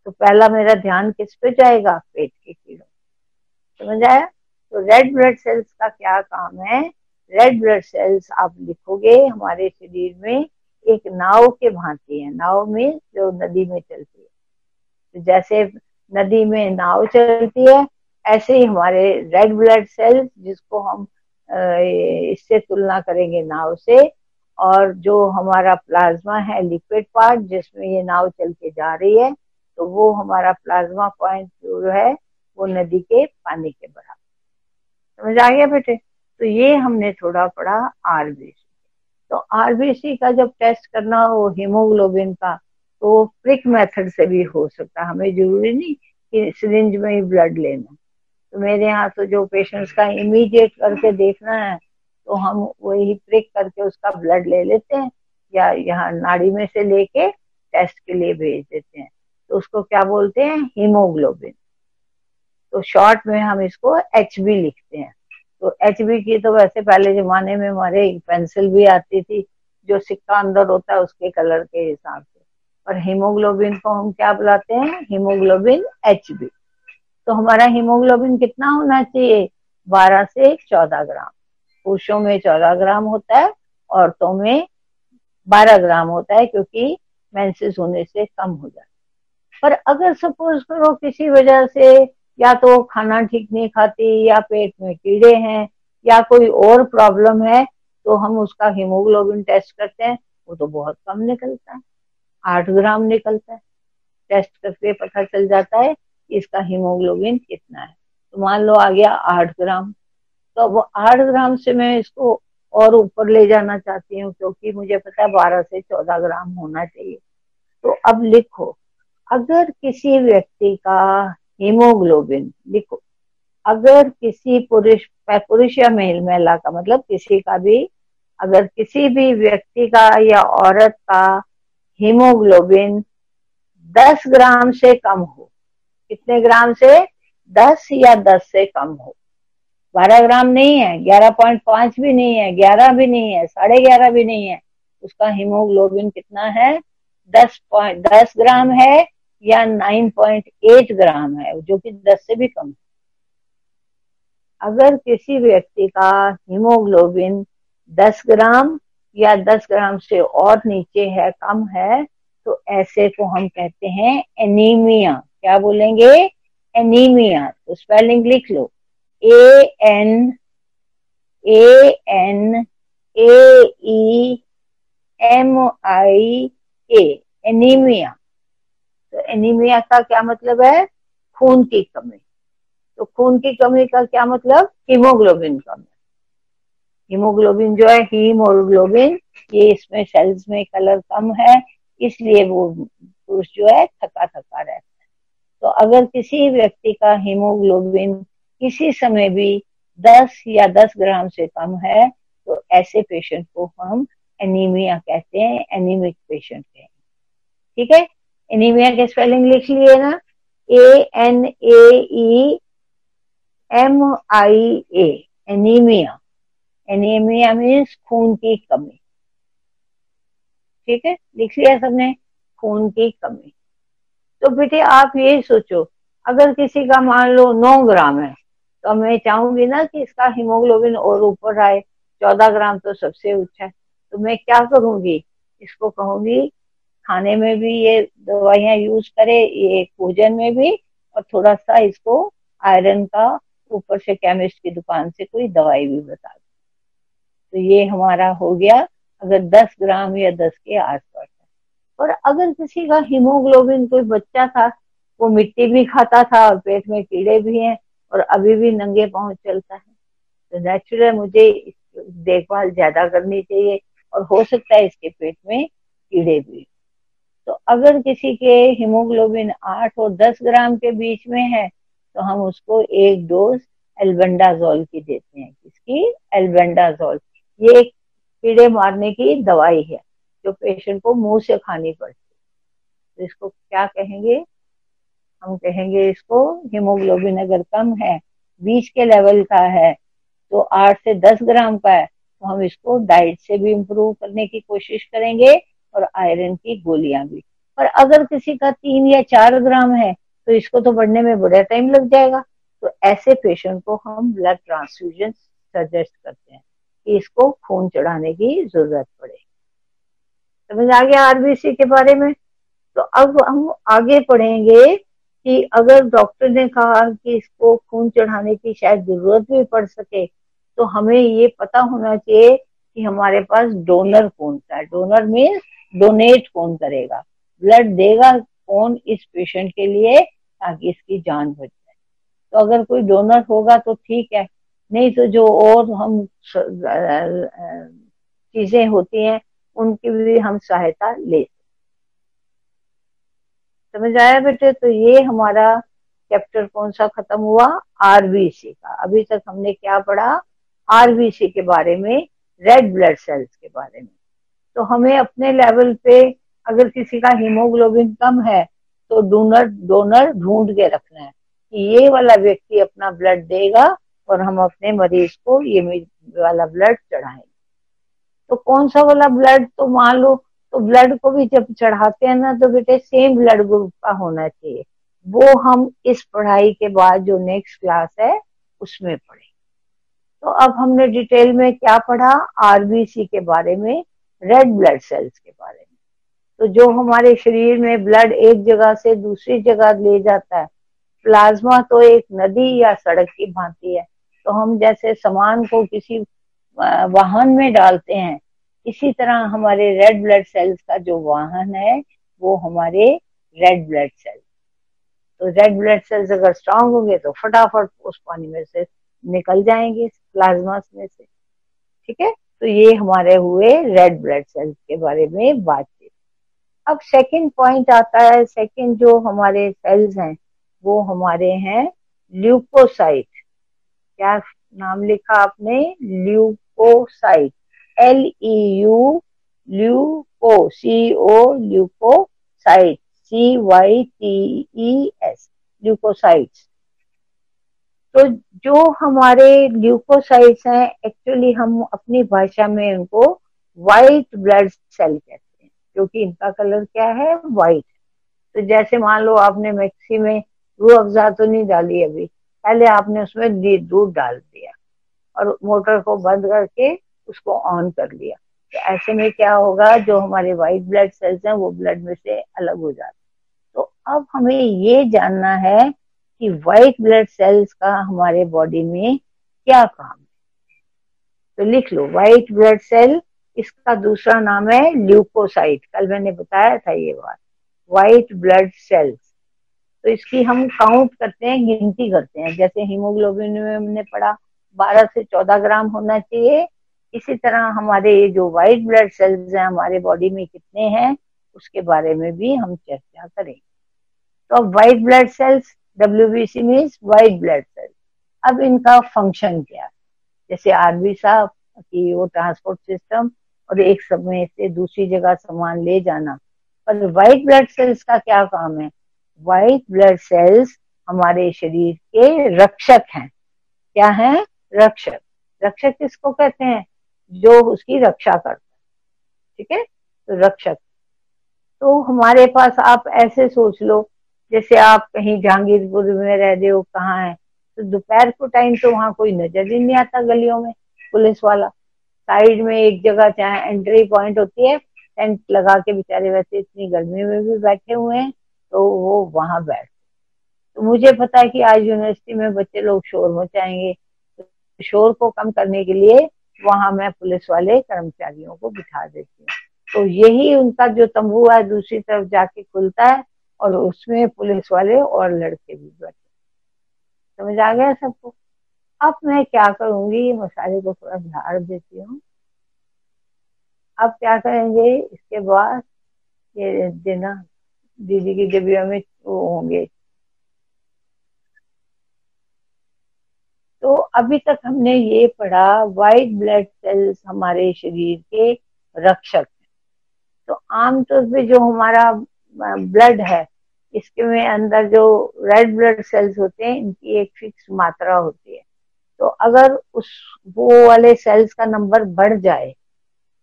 तो पहला मेरा ध्यान किस पे जाएगा? पेट के कीड़ों। समझ आया? तो रेड ब्लड सेल्स का क्या काम है? रेड ब्लड सेल्स आप लिखोगे हमारे शरीर में एक नाव के भांति है। नाव में जो नदी में चलती है, तो जैसे नदी में नाव चलती है, ऐसे ही हमारे रेड ब्लड सेल्स, जिसको हम इससे तुलना करेंगे नाव से, और जो हमारा प्लाज्मा है लिक्विड पार्ट जिसमें ये नाव चल के जा रही है, तो वो हमारा प्लाज्मा पॉइंट जो है वो नदी के पानी के बराबर। समझ आ गया बेटे? तो ये हमने थोड़ा पढ़ा आरबीसी। तो आरबीसी का जब टेस्ट करना हो हीमोग्लोबिन का, तो प्रिक मेथड से भी हो सकता है, हमें जरूरी नहीं कि सिरिंज में ही ब्लड लेना। तो मेरे यहाँ तो जो पेशेंट्स का इमीडिएट करके देखना है, तो हम वही प्रिक करके उसका ब्लड ले लेते हैं, या यहाँ नाड़ी में से लेके टेस्ट के लिए भेज देते हैं। तो उसको क्या बोलते हैं? हीमोग्लोबिन। तो शॉर्ट में हम इसको HB लिखते हैं। तो एचबी की तो वैसे पहले जमाने में हमारे पेंसिल भी आती थी, जो सिक्का अंदर होता है उसके कलर के हिसाब से। और हीमोग्लोबिन को हम क्या बुलाते हैं? Haemoglobin HB. तो हमारा हीमोग्लोबिन कितना होना चाहिए? 12 से 14 ग्राम। पुरुषों में 14 ग्राम होता है, औरतों में 12 ग्राम होता है, क्योंकि मेंसेस होने से कम हो जाता है। पर अगर सपोज करो किसी वजह से, या तो खाना ठीक नहीं खाती, या पेट में कीड़े हैं, या कोई और प्रॉब्लम है, तो हम उसका हीमोग्लोबिन टेस्ट करते हैं, वो तो बहुत कम निकलता है, 8 ग्राम निकलता है। टेस्ट करके पता चल जाता है कि इसका हीमोग्लोबिन कितना है। तो मान लो आ गया 8 ग्राम, तो वो 8 ग्राम से मैं इसको और ऊपर ले जाना चाहती हूँ, क्योंकि मुझे पता है 12 से 14 ग्राम होना चाहिए। तो अब लिखो, अगर किसी व्यक्ति का हीमोग्लोबिन, लिखो, अगर किसी पुरुष या महिला का, मतलब किसी का भी, अगर किसी भी व्यक्ति का या औरत का हीमोग्लोबिन 10 ग्राम से कम हो, कितने ग्राम से? 10 या 10 से कम हो, 12 ग्राम नहीं है, 11.5 भी नहीं है, 11 भी नहीं है, 11.5 भी नहीं है, उसका हीमोग्लोबिन कितना है? 10 ग्राम है, या 9.8 ग्राम है, जो कि 10 से भी कम है। अगर किसी व्यक्ति का हीमोग्लोबिन 10 ग्राम या 10 ग्राम से और नीचे है, कम है, तो ऐसे को हम कहते हैं एनीमिया। क्या बोलेंगे? एनीमिया। तो स्पेलिंग लिख लो, ANANEEMIA, एनीमिया। तो एनीमिया का क्या मतलब है? खून की कमी। तो खून की कमी का क्या मतलब? हीमोग्लोबिन कम है। हीमोग्लोबिन जो है, हीमोग्लोबिन, ये इसमें सेल्स में कलर कम है, इसलिए वो पुरुष जो है थका थका रहता है। तो अगर किसी व्यक्ति का हीमोग्लोबिन किसी समय भी 10 या 10 ग्राम से कम है, तो ऐसे पेशेंट को हम एनीमिया कहते हैं, एनीमिक पेशेंट कहते हैं। ठीक है, एनीमिया के स्पेलिंग लिख लिए ना, ANAEMIA, एनीमिया। एनीमिया मीन्स खून की कमी। ठीक है, लिख लिया सबने? खून की कमी। तो बेटे आप ये सोचो, अगर किसी का मान लो 9 ग्राम है, तो मैं चाहूंगी ना कि इसका हीमोग्लोबिन और ऊपर आए, 14 ग्राम तो सबसे ऊंचा है। तो मैं क्या करूंगी? इसको कहूंगी खाने में भी ये दवाइयां यूज करे, ये भोजन में भी, और थोड़ा सा इसको आयरन का ऊपर से केमिस्ट की दुकान से कोई दवाई भी बता दो। तो ये हमारा हो गया अगर 10 ग्राम या 10 के आसपास है। और अगर किसी का हीमोग्लोबिन, कोई बच्चा था, वो मिट्टी भी खाता था और पेट में कीड़े भी हैं, और अभी भी नंगे पांव चलता है, तो नेचुरल मुझे देखभाल ज्यादा करनी चाहिए, और हो सकता है इसके पेट में कीड़े भी। तो अगर किसी के हीमोग्लोबिन 8 और 10 ग्राम के बीच में है, तो हम उसको 1 डोज एल्बेंडाजोल की देते हैं। किसकी? एल्बेंडाजोल। ये कीड़े मारने की दवाई है, जो पेशेंट को मुंह से खानी पड़ती है। तो इसको क्या कहेंगे? हम कहेंगे इसको, हीमोग्लोबिन अगर कम है, बीच के लेवल का है, तो 8 से 10 ग्राम का है, तो हम इसको डाइट से भी इम्प्रूव करने की कोशिश करेंगे, और आयरन की गोलियां भी। पर अगर किसी का 3 या 4 ग्राम है, तो इसको तो बढ़ने में बड़ा टाइम लग जाएगा। तो ऐसे पेशेंट को हम ब्लड ट्रांसफ्यूजन सजेस्ट करते हैं, कि इसको खून चढ़ाने की जरूरत पड़े। समझ आ गया आरबीसी के बारे में? तो अब हम आगे पढ़ेंगे कि अगर डॉक्टर ने कहा कि इसको खून चढ़ाने की शायद जरूरत भी पड़ सके, तो हमें ये पता होना चाहिए कि हमारे पास डोनर कौन सा है। डोनर मीन्स डोनेट कौन करेगा, ब्लड देगा कौन इस पेशेंट के लिए, ताकि इसकी जान बच जाए। तो अगर कोई डोनर होगा तो ठीक है, नहीं तो जो और हम चीजें होती हैं, उनकी भी हम सहायता ले। समझ आया बेटे? तो ये हमारा चैप्टर कौन सा खत्म हुआ? आरबीसी का। अभी तक हमने क्या पढ़ा? आरबीसी के बारे में, रेड ब्लड सेल्स के बारे में। तो हमें अपने लेवल पे, अगर किसी का हीमोग्लोबिन कम है, तो डोनर ढूंढ के रखना है कि ये वाला व्यक्ति अपना ब्लड देगा और हम अपने मरीज को ये वाला ब्लड चढ़ाएंगे। तो कौन सा वाला ब्लड, तो मान लो तो ब्लड को भी जब चढ़ाते हैं ना तो बेटे सेम ब्लड ग्रुप का होना चाहिए। वो हम इस पढ़ाई के बाद जो नेक्स्ट क्लास है उसमें पढ़ेंगे। तो अब हमने डिटेल में क्या पढ़ा, आरबीसी के बारे में, रेड ब्लड सेल्स के बारे में। तो जो हमारे शरीर में ब्लड एक जगह से दूसरी जगह ले जाता है, प्लाज्मा तो एक नदी या सड़क की भांति है। तो हम जैसे सामान को किसी वाहन में डालते हैं, इसी तरह हमारे रेड ब्लड सेल्स का जो वाहन है वो हमारे रेड ब्लड सेल्स। तो रेड ब्लड सेल्स अगर स्ट्रांग होंगे तो फटाफट उस पानी में से निकल जाएंगे, प्लाज्मा में से। ठीक है, तो ये हमारे हुए रेड ब्लड सेल्स के बारे में बातचीत। अब सेकंड पॉइंट आता है, सेकंड जो हमारे सेल्स हैं वो हमारे हैं ल्यूकोसाइट। क्या नाम लिखा आपने, leucocyte, LEU, leuco, CO, leucocyte, CYTES, leucocytes. तो जो हमारे ल्यूकोसाइट्स हैं, एक्चुअली हम अपनी भाषा में उनको व्हाइट ब्लड सेल कहते हैं, क्योंकि इनका कलर क्या है, व्हाइट। तो जैसे मान लो आपने मिक्सी में रूह अफ़ज़ा तो नहीं डाली अभी, पहले आपने उसमें दूध डाल दिया और मोटर को बंद करके उसको ऑन कर लिया, तो ऐसे में क्या होगा, जो हमारे व्हाइट ब्लड सेल्स हैं वो ब्लड में से अलग हो जाते हैं। तो अब हमें ये जानना है कि व्हाइट ब्लड सेल्स का हमारे बॉडी में क्या काम है। तो लिख लो, व्हाइट ब्लड सेल, इसका दूसरा नाम है ल्यूकोसाइट। कल मैंने बताया था ये बात, व्हाइट ब्लड सेल्स। तो इसकी हम काउंट करते हैं, गिनती करते हैं। जैसे हीमोग्लोबिन में हमने पढ़ा 12 से 14 ग्राम होना चाहिए, इसी तरह हमारे ये जो व्हाइट ब्लड सेल्स हैं हमारे बॉडी में कितने हैं उसके बारे में भी हम चर्चा करेंगे। तो अब white blood cells, WBC means white blood cells. अब इनका फंक्शन क्या है, जैसे आरबी साहब की वो ट्रांसपोर्ट सिस्टम और एक समय से दूसरी जगह सामान ले जाना, पर व्हाइट ब्लड सेल्स का क्या काम है। व्हाइट ब्लड सेल्स हमारे शरीर के रक्षक हैं। क्या है, रक्षक। रक्षक किसको कहते हैं, जो उसकी रक्षा करता है। ठीक है, तो रक्षक। तो हमारे पास आप ऐसे सोच लो, जैसे आप कहीं जहांगीरपुर में रह रहे हो, कहाँ है, तो दोपहर को टाइम तो वहां कोई नजर ही नहीं आता गलियों में, पुलिस वाला। साइड में एक जगह जहाँ एंट्री पॉइंट होती है, टेंट लगा के बेचारे वैसे इतनी गर्मी में भी बैठे हुए हैं, तो वो वहां बैठ। तो मुझे पता है कि आज यूनिवर्सिटी में बच्चे लोग शोर मचाएंगे, तो शोर को कम करने के लिए वहां मैं पुलिस वाले कर्मचारियों को बिठा देती हूँ। तो यही उनका जो तंबू है दूसरी तरफ जाके खुलता है और उसमें पुलिस वाले और लड़के भी बैठे। समझ आ गया सबको। अब मैं क्या करूंगी, मसाले को थोड़ा झाड़ देती हूँ। अब क्या करेंगे, इसके बाद ये देना दीदी की डिबिया में वो होंगे। तो अभी तक हमने ये पढ़ा, व्हाइट ब्लड सेल्स हमारे शरीर के रक्षक हैं। तो आमतौर पे जो हमारा ब्लड है, इसके में अंदर जो रेड ब्लड सेल्स होते हैं, इनकी एक फिक्स मात्रा होती है। तो अगर उस वो वाले सेल्स का नंबर बढ़ जाए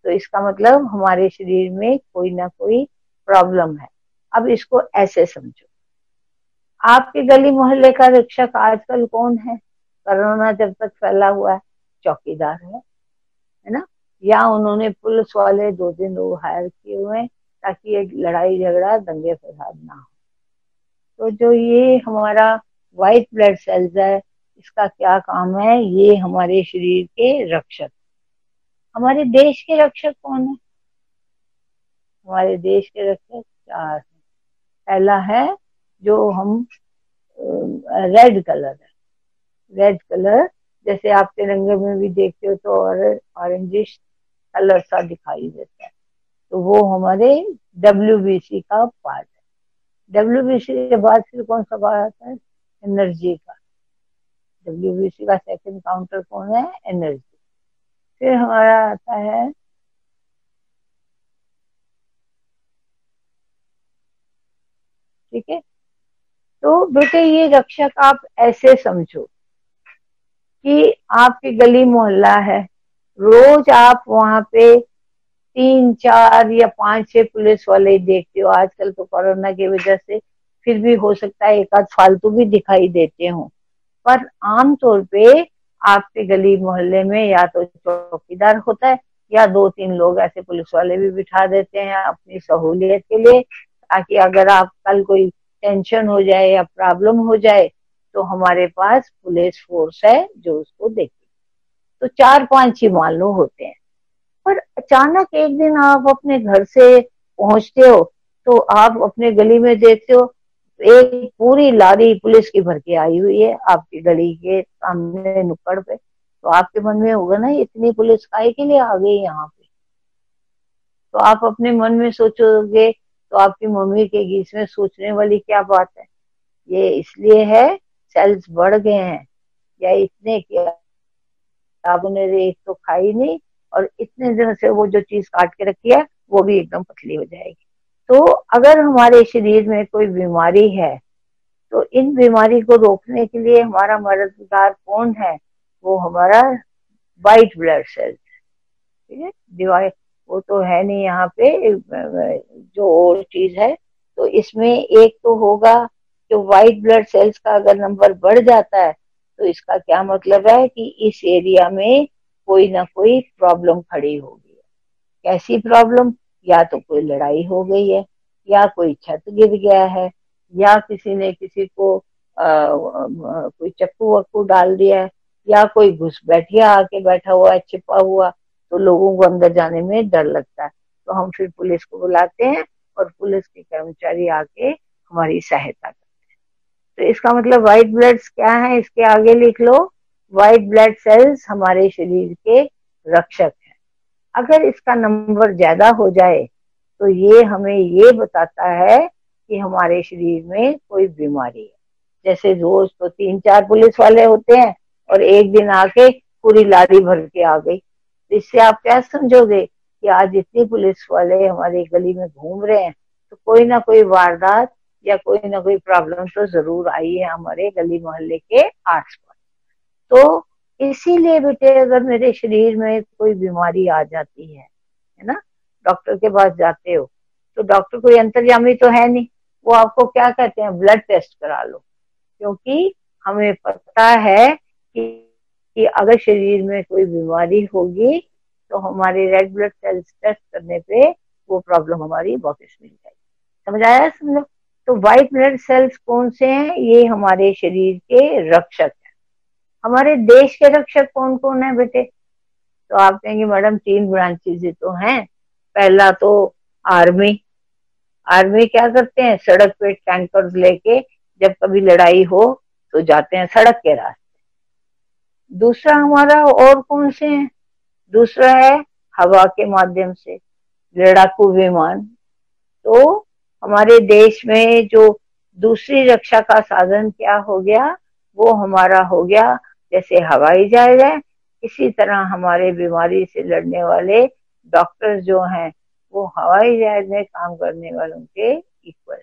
तो इसका मतलब हमारे शरीर में कोई ना कोई प्रॉब्लम है। अब इसको ऐसे समझो, आपके गली मोहल्ले का रक्षक आजकल कौन है, कोरोना जब तक फैला हुआ है, चौकीदार है ना, या उन्होंने पुलिस वाले 2 दिन लोग हायर किए हुए हैं ताकि ये लड़ाई झगड़ा दंगे फसाद ना हो। तो जो ये हमारा व्हाइट ब्लड सेल्स है, इसका क्या काम है, ये हमारे शरीर के रक्षक। हमारे देश के रक्षक कौन है, हमारे देश के रक्षक 4 हैं। पहला है जो हम रेड कलर है, रेड कलर जैसे आप तिरंगे में भी देखते हो तो ऑरेंजिश कलर सा दिखाई देता है, तो वो हमारे WBC का पार्ट है। WBC के बाद फिर कौन सा पार्ट आता है, एनर्जी का। WBC का सेकंड काउंटर कौन है, एनर्जी। फिर हमारा आता है ठीक है। तो बेटे ये रक्षक आप ऐसे समझो, कि आपकी गली मोहल्ला है, रोज आप वहां पे 3 4 या 5 6 पुलिस वाले ही देखते हो। आजकल तो कोरोना की वजह से फिर भी हो सकता है एक आध फालतू भी दिखाई देते हो, पर आमतौर पे आपके गली मोहल्ले में या तो चौकीदार होता है या 2 3 लोग ऐसे पुलिस वाले भी बिठा देते हैं अपनी सहूलियत के लिए, ताकि अगर आप कल कोई टेंशन हो जाए या प्रॉब्लम हो जाए तो हमारे पास पुलिस फोर्स है जो उसको देखे। तो 4 5 ही मान लो होते हैं। पर अचानक एक दिन आप अपने घर से पहुंचते हो तो आप अपने गली में देखते हो एक पूरी लारी पुलिस की भर के आई हुई है आपकी गली के सामने नुक्कड़ पे। तो आपके मन में होगा ना, इतनी पुलिस काहे के लिए आ गई यहाँ पे। तो आप अपने मन में सोचोगे, तो आपकी मम्मी के गीत में सोचने वाली क्या बात है, ये इसलिए है सेल्स बढ़ गए हैं, या इतने क्या साबुन ने एक तो खाई नहीं, और इतने दिन से वो जो चीज काट के रखी है वो भी एकदम पतली हो जाएगी। तो अगर हमारे शरीर में कोई बीमारी है तो इन बीमारी को रोकने के लिए हमारा मददगार कौन है, वो हमारा वाइट ब्लड सेल्स। ठीक है, डिवाइड वो तो है नहीं यहाँ पे जो और चीज है। तो इसमें एक तो होगा जो वाइट ब्लड सेल्स का अगर नंबर बढ़ जाता है तो इसका क्या मतलब है कि इस एरिया में कोई ना कोई प्रॉब्लम खड़ी होगी। कैसी प्रॉब्लम, या तो कोई लड़ाई हो गई है, या कोई छत गिर गया है, या किसी ने किसी को कोई चक्कू वक्कू डाल दिया है, या कोई घुसपैठिया आके बैठा हुआ है छिपा हुआ, तो लोगों को अंदर जाने में डर लगता है। तो हम फिर पुलिस को बुलाते हैं और पुलिस के कर्मचारी आके हमारी सहायता करते हैं। तो इसका मतलब व्हाइट ब्लड्स क्या है, इसके आगे लिख लो, व्हाइट ब्लड सेल्स हमारे शरीर के रक्षक हैं। अगर इसका नंबर ज्यादा हो जाए तो ये हमें ये बताता है कि हमारे शरीर में कोई बीमारी है। जैसे रोज तो 3 4 पुलिस वाले होते हैं और एक दिन आके पूरी लारी भर के आ गई, तो इससे आप क्या समझोगे कि आज इतनी पुलिस वाले हमारी गली में घूम रहे हैं, तो कोई ना कोई वारदात या कोई ना कोई प्रॉब्लम तो जरूर आई है हमारे गली मोहल्ले के आसपास। तो इसीलिए बेटे अगर मेरे शरीर में कोई बीमारी आ जाती है ना, डॉक्टर के पास जाते हो तो डॉक्टर कोई अंतर्यामी तो है नहीं, वो आपको क्या कहते हैं, ब्लड टेस्ट करा लो। क्योंकि हमें पता है कि अगर शरीर में कोई बीमारी होगी तो हमारे रेड ब्लड सेल्स टेस्ट करने पे वो प्रॉब्लम हमारी वापस मिल जाएगी। समझ आया, समझो। तो व्हाइट ब्लड सेल्स कौन से हैं, ये हमारे शरीर के रक्षक हैं। हमारे देश के रक्षक कौन कौन है बेटे, तो आप कहेंगे मैडम 3 ब्रांचेज तो हैं। पहला तो आर्मी। आर्मी क्या करते हैं, सड़क पे टैंकर लेके जब कभी लड़ाई हो तो जाते हैं सड़क के रास्ते। दूसरा हमारा और कौन से हैं, दूसरा है हवा के माध्यम से, लड़ाकू विमान। तो हमारे देश में जो दूसरी रक्षा का साधन क्या हो गया, वो हमारा हो गया जैसे हवाई जहाज है, इसी तरह हमारे बीमारी से लड़ने वाले डॉक्टर जो हैं वो हवाई जहाज में काम करने वालों के इक्वल।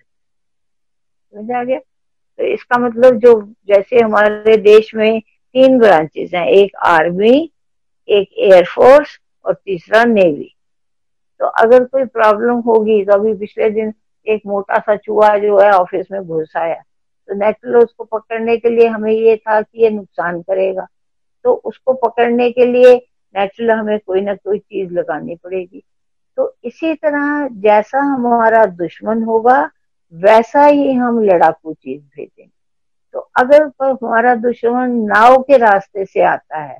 समझ आ गया। तो इसका मतलब जो जैसे हमारे देश में 3 ब्रांचेस हैं, एक आर्मी, एक एयरफोर्स और तीसरा नेवी। तो अगर कोई प्रॉब्लम होगी, तो अभी पिछले दिन एक मोटा सा चूहा जो है ऑफिस में घुस आया, तो नेचुरल उसको पकड़ने के लिए हमें ये था कि ये नुकसान करेगा, तो उसको पकड़ने के लिए नेचुरल हमें कोई ना कोई चीज लगानी पड़ेगी। तो इसी तरह जैसा हमारा दुश्मन होगा वैसा ही हम लड़ाकू चीज भेजेंगे। तो अगर हमारा दुश्मन नाव के रास्ते से आता है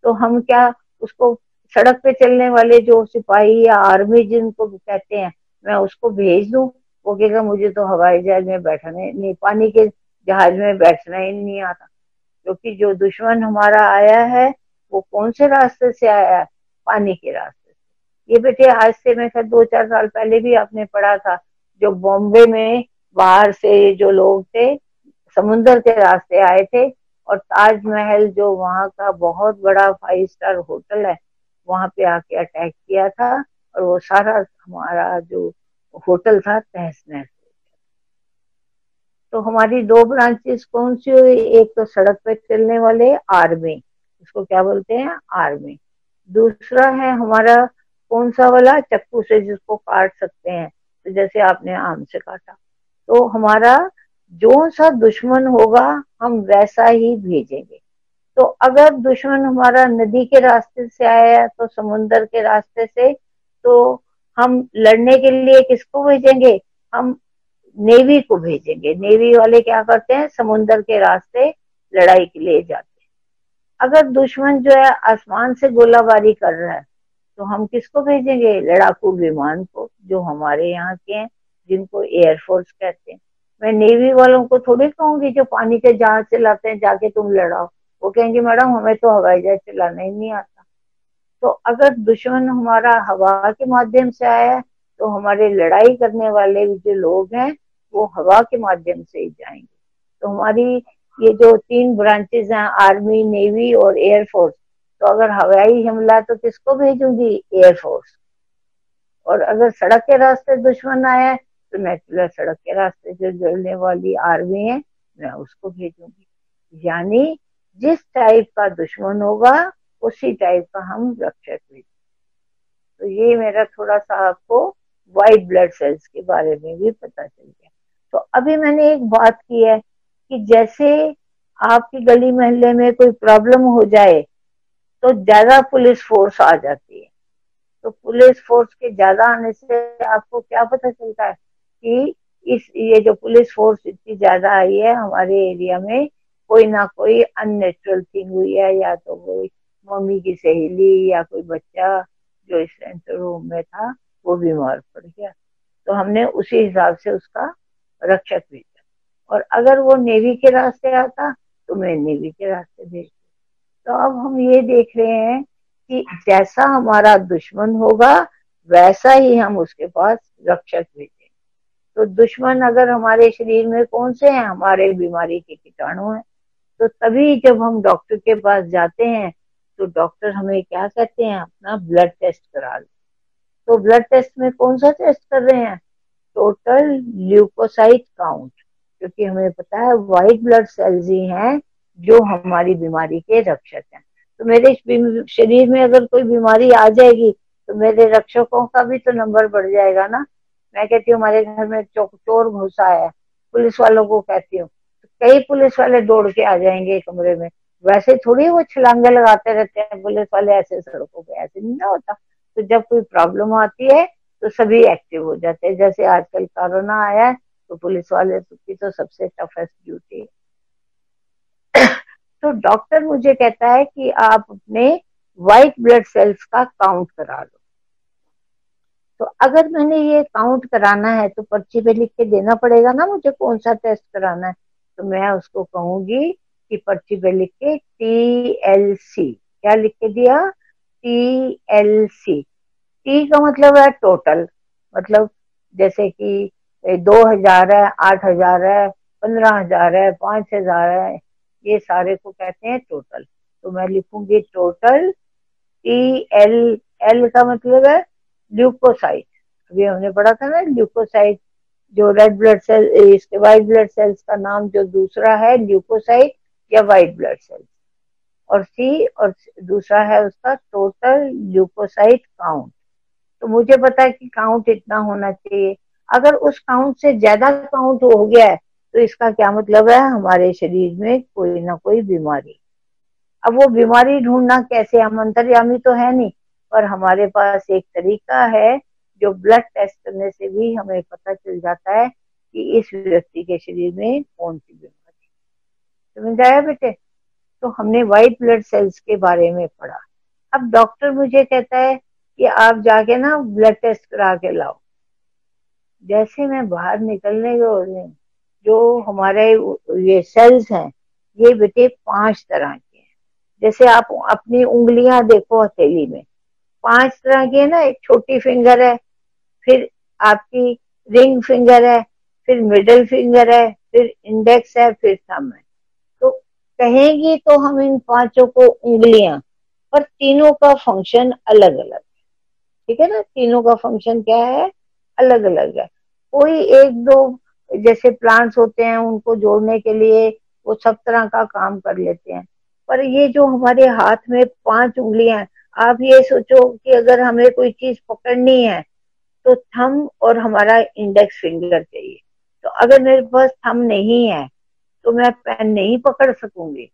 तो हम क्या उसको, सड़क पे चलने वाले जो सिपाही या आर्मी जिनको कहते हैं, मैं उसको भेज दूं, वो कहेगा मुझे तो हवाई जहाज में बैठने नहीं, पानी के जहाज में बैठना ही नहीं आता। क्योंकि जो दुश्मन हमारा आया है वो कौन से रास्ते से आया है, पानी के रास्ते से। ये बेटे आज से मैं 2 4 साल पहले भी आपने पढ़ा था, जो बॉम्बे में बाहर से जो लोग थे समुन्द्र के रास्ते आए थे, और ताजमहल जो वहाँ का बहुत बड़ा 5 स्टार होटल है वहां पे आके अटैक किया था, और वो सारा हमारा जो होटल था तहस नहस। तो हमारी दो ब्रांचेस कौन सी हुई, एक तो सड़क पे चलने वाले आर्मी, उसको क्या बोलते हैं, आर्मी। दूसरा है हमारा कौन सा वाला, चाकू से जिसको काट सकते हैं, तो जैसे आपने आम से काटा। तो हमारा जो सा दुश्मन होगा हम वैसा ही भेजेंगे। तो अगर दुश्मन हमारा नदी के रास्ते से आया तो समुन्द्र के रास्ते से, तो हम लड़ने के लिए किसको भेजेंगे, हम नेवी को भेजेंगे। नेवी वाले क्या करते हैं, समुन्द्र के रास्ते लड़ाई के लिए जाते हैं। अगर दुश्मन जो है आसमान से गोलाबारी कर रहा है तो हम किसको भेजेंगे, लड़ाकू विमान को, जो हमारे यहाँ के हैं, जिनको एयरफोर्स कहते हैं। मैं नेवी वालों को थोड़ी कहूंगी जो पानी के जहाज चलाते हैं जाके तुम लड़ाओ, वो कहेंगे मैडम हमें तो हवाई जहाज चलाना ही नहीं आता। तो अगर दुश्मन हमारा हवा के माध्यम से आया तो हमारे लड़ाई करने वाले जो लोग हैं वो हवा के माध्यम से ही जाएंगे। तो हमारी ये जो तीन ब्रांचेस हैं, आर्मी, नेवी और एयरफोर्स, तो अगर हवाई हमला तो किसको भेजूंगी, एयरफोर्स। और अगर सड़क के रास्ते दुश्मन आया है तो नेचुरल सड़क के रास्ते जो जलने वाली आर्मी है मैं उसको भेजूंगी। यानी जिस टाइप का दुश्मन होगा उसी टाइप का हम रक्षक भेजेंगे। तो ये मेरा थोड़ा सा आपको व्हाइट ब्लड सेल्स के बारे में भी पता चल गया। तो अभी मैंने एक बात की है कि जैसे आपकी गली मोहल्ले में कोई प्रॉब्लम हो जाए तो ज्यादा पुलिस फोर्स आ जाती है। तो पुलिस फोर्स के ज्यादा आने से आपको क्या पता चलता है कि ये जो पुलिस फोर्स इतनी ज्यादा आई है हमारे एरिया में, कोई ना कोई अननेचुरल थिंग हुई है, या तो कोई मम्मी की सहेली या कोई बच्चा जो इस सेंटर रूम में था वो बीमार पड़ गया, तो हमने उसी हिसाब से उसका रक्षक भेजा। और अगर वो नेवी के रास्ते आता तो मैं नेवी के रास्ते भेजती। तो अब हम ये देख रहे हैं कि जैसा हमारा दुश्मन होगा वैसा ही हम उसके पास रक्षक भेजें। तो दुश्मन अगर हमारे शरीर में कौन से हैं, हमारे बीमारी के कीटाणु हैं। तो तभी जब हम डॉक्टर के पास जाते हैं तो डॉक्टर हमें क्या कहते हैं, अपना ब्लड टेस्ट करा लो। तो ब्लड टेस्ट में कौन सा टेस्ट कर रहे हैं, टोटल ल्यूकोसाइट काउंट, क्योंकि हमें पता है व्हाइट ब्लड सेल्स ही हैं जो हमारी बीमारी के रक्षक हैं। तो मेरे शरीर में अगर कोई बीमारी आ जाएगी तो मेरे रक्षकों का भी तो नंबर बढ़ जाएगा ना। मैं कहती हूँ हमारे घर में चोर घुसा है, पुलिस वालों को कहती हूँ, तो कई पुलिस वाले दौड़ के आ जाएंगे कमरे में। वैसे थोड़ी वो छलांगे लगाते रहते हैं पुलिस वाले ऐसे सड़कों पे, ऐसे नहीं ना होता। तो जब कोई प्रॉब्लम आती है तो सभी एक्टिव हो जाते हैं। जैसे आजकल कोरोना आया है तो पुलिस वाले की तो सबसे टफेस्ट ड्यूटी है। तो डॉक्टर मुझे कहता है कि आप अपने व्हाइट ब्लड सेल्स का काउंट करा लो। तो अगर मैंने ये काउंट कराना है तो पर्ची पे लिख के देना पड़ेगा ना मुझे कौन सा टेस्ट कराना है। तो मैं उसको कहूंगी कि पर्ची पे लिख के TLC, क्या लिख के दिया, TLC। टी का मतलब है टोटल, मतलब जैसे कि 2000 है, 8000 है, 15,000 है, 5,000 है, ये सारे को कहते हैं टोटल। तो मैं लिखूंगी टोटल TL। एल का मतलब है ल्यूकोसाइट, अभी हमने पढ़ा था ना ल्यूकोसाइट, जो रेड ब्लड सेल, इसके व्हाइट ब्लड सेल्स का नाम जो दूसरा है ल्यूकोसाइट या व्हाइट ब्लड सेल्स। और सी, और दूसरा है उसका टोटल ल्यूकोसाइट काउंट। तो मुझे पता है कि काउंट इतना होना चाहिए। अगर उस काउंट से ज्यादा काउंट हो गया है तो इसका क्या मतलब है, हमारे शरीर में कोई ना कोई बीमारी। अब वो बीमारी ढूंढना कैसे, हम अंतर्यामी तो है नहीं, पर हमारे पास एक तरीका है जो ब्लड टेस्ट करने से भी हमें पता चल जाता है कि इस व्यक्ति के शरीर में कौन सी बीमारी। समझ आया बेटे। तो हमने व्हाइट ब्लड सेल्स के बारे में पढ़ा। अब डॉक्टर मुझे कहता है कि आप जाके ना ब्लड टेस्ट करा के लाओ। जैसे मैं बाहर निकलने के, जो हमारे ये सेल्स हैं ये बेटे 5 तरह के हैं। जैसे आप अपनी उंगलियां देखो हथेली में, 5 तरह की है ना। एक छोटी फिंगर है, फिर आपकी रिंग फिंगर है, फिर मिडिल फिंगर है, फिर इंडेक्स है, फिर थंब है। तो कहेंगी तो हम इन 5 को उंगलियां, पर तीनों का फंक्शन अलग अलग, ठीक है ना। तीनों का फंक्शन क्या है, अलग अलग है। कोई एक दो जैसे प्लांट्स होते हैं उनको जोड़ने के लिए वो सब तरह का काम कर लेते हैं। पर ये जो हमारे हाथ में 5 उंगलियां हैं, आप ये सोचो कि अगर हमें कोई चीज पकड़नी है तो थंब और हमारा इंडेक्स फिंगर चाहिए। तो अगर मेरे पास थंब नहीं है तो मैं पेन नहीं पकड़ सकूंगी।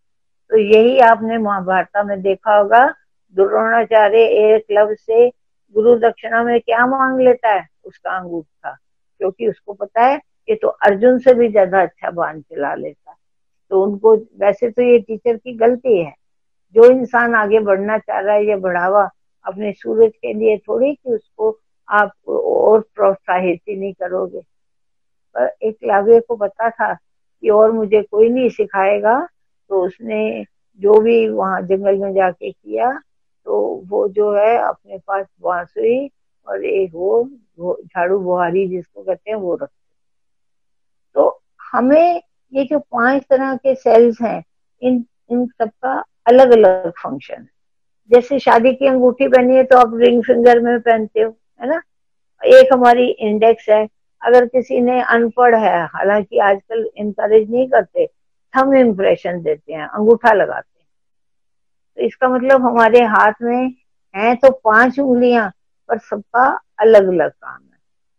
तो यही आपने महाभारत में देखा होगा, द्रोणाचार्य एकलव्य से गुरु दक्षिणा में क्या मांग लेता है, उसका अंगूठा, क्योंकि उसको पता है ये तो अर्जुन से भी ज्यादा अच्छा बाण चला लेता। तो उनको, वैसे तो ये टीचर की गलती है, जो इंसान आगे बढ़ना चाह रहा है ये बढ़ावा अपने सूरज के लिए थोड़ी कि उसको आप और प्रोत्साहित ही नहीं करोगे। पर एकलव्य को पता था कि और मुझे कोई नहीं सिखाएगा, तो उसने जो भी वहां जंगल में जाके किया, तो वो जो है अपने पास बांसुरी और एक वो झाड़ू बुहारी जिसको कहते हैं वो रखते। तो हमें ये जो 5 तरह के सेल्स हैं, इन इन सबका अलग अलग फंक्शन है। जैसे शादी की अंगूठी पहनी है तो आप रिंग फिंगर में पहनते हो, है ना। एक हमारी इंडेक्स है। अगर किसी ने अनपढ़ है, हालांकि आजकल इनकरेज नहीं करते, थंब इम्प्रेशन देते हैं, अंगूठा लगाते हैं। तो इसका मतलब हमारे हाथ में है तो 5 उंगलियां, पर सबका अलग अलग काम है।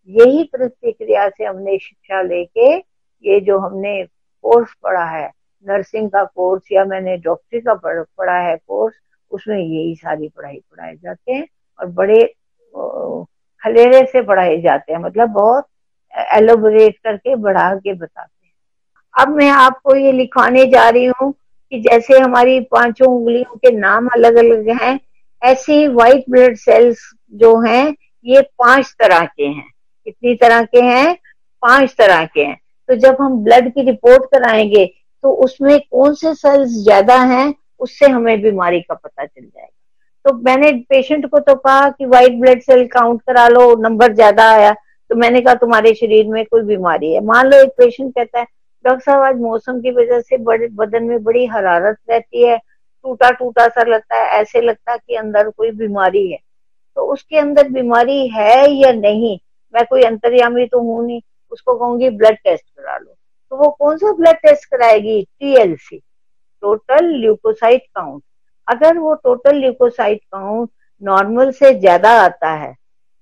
यही प्रतिक्रिया से हमने शिक्षा लेके ये जो हमने कोर्स पढ़ा है, नर्सिंग का कोर्स या मैंने डॉक्टरी का पढ़ा है कोर्स, उसमें यही सारी पढ़ाई पढ़ाए जाते हैं और बड़े खलेरे से पढ़ाए जाते हैं, मतलब बहुत एलोबरेट करके बढ़ा के बताते हैं। अब मैं आपको ये लिखवाने जा रही हूँ कि जैसे हमारी 5 उंगलियों के नाम अलग अलग हैं, ऐसी व्हाइट ब्लड सेल्स जो हैं ये 5 तरह के हैं। कितनी तरह के हैं? 5 तरह के हैं। तो जब हम ब्लड की रिपोर्ट कराएंगे तो उसमें कौन से सेल्स ज्यादा हैं, उससे हमें बीमारी का पता चल जाएगा। तो मैंने पेशेंट को तो कहा कि व्हाइट ब्लड सेल काउंट करा लो, नंबर ज्यादा आया तो मैंने कहा तुम्हारे शरीर में कोई बीमारी है। मान लो एक पेशेंट कहता है डॉक्टर साहब आज मौसम की वजह से बड़े बदन में बड़ी हरारत रहती है, टूटा टूटा सा लगता है, ऐसे लगता है कि अंदर कोई बीमारी है। तो उसके अंदर बीमारी है या नहीं, मैं कोई अंतर्यामी तो हूं नहीं, उसको कहूंगी ब्लड टेस्ट करा लो। तो वो कौन सा ब्लड टेस्ट कराएगी? TLC, total leucocyte count. अगर वो टोटल ल्यूकोसाइट काउंट नॉर्मल से ज्यादा आता है,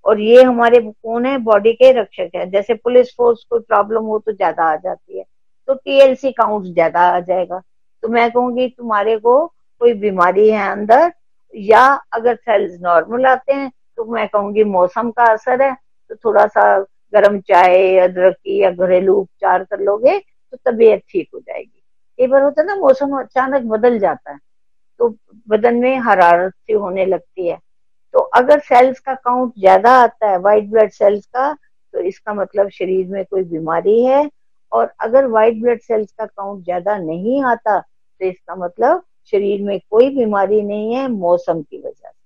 और ये हमारे कौन है, बॉडी के रक्षक है, जैसे पुलिस फोर्स कोई प्रॉब्लम हो तो ज्यादा आ जाती है, तो TLC काउंट ज्यादा आ जाएगा। तो मैं कहूंगी तुम्हारे को कोई बीमारी है अंदर। या अगर सेल्स नॉर्मल आते हैं तो मैं कहूंगी मौसम का असर है, तो थोड़ा सा गर्म चाय, अदरक की या घरेलू उपचार कर लोगे तो तबीयत ठीक हो जाएगी। कई बार होता है ना मौसम अचानक बदल जाता है तो बदन में हरारत सी होने लगती है। तो अगर सेल्स का काउंट ज्यादा आता है, व्हाइट ब्लड सेल्स का, तो इसका मतलब शरीर में कोई बीमारी है। और अगर व्हाइट ब्लड सेल्स का काउंट ज्यादा नहीं आता तो इसका मतलब शरीर में कोई बीमारी नहीं है, मौसम की वजह से।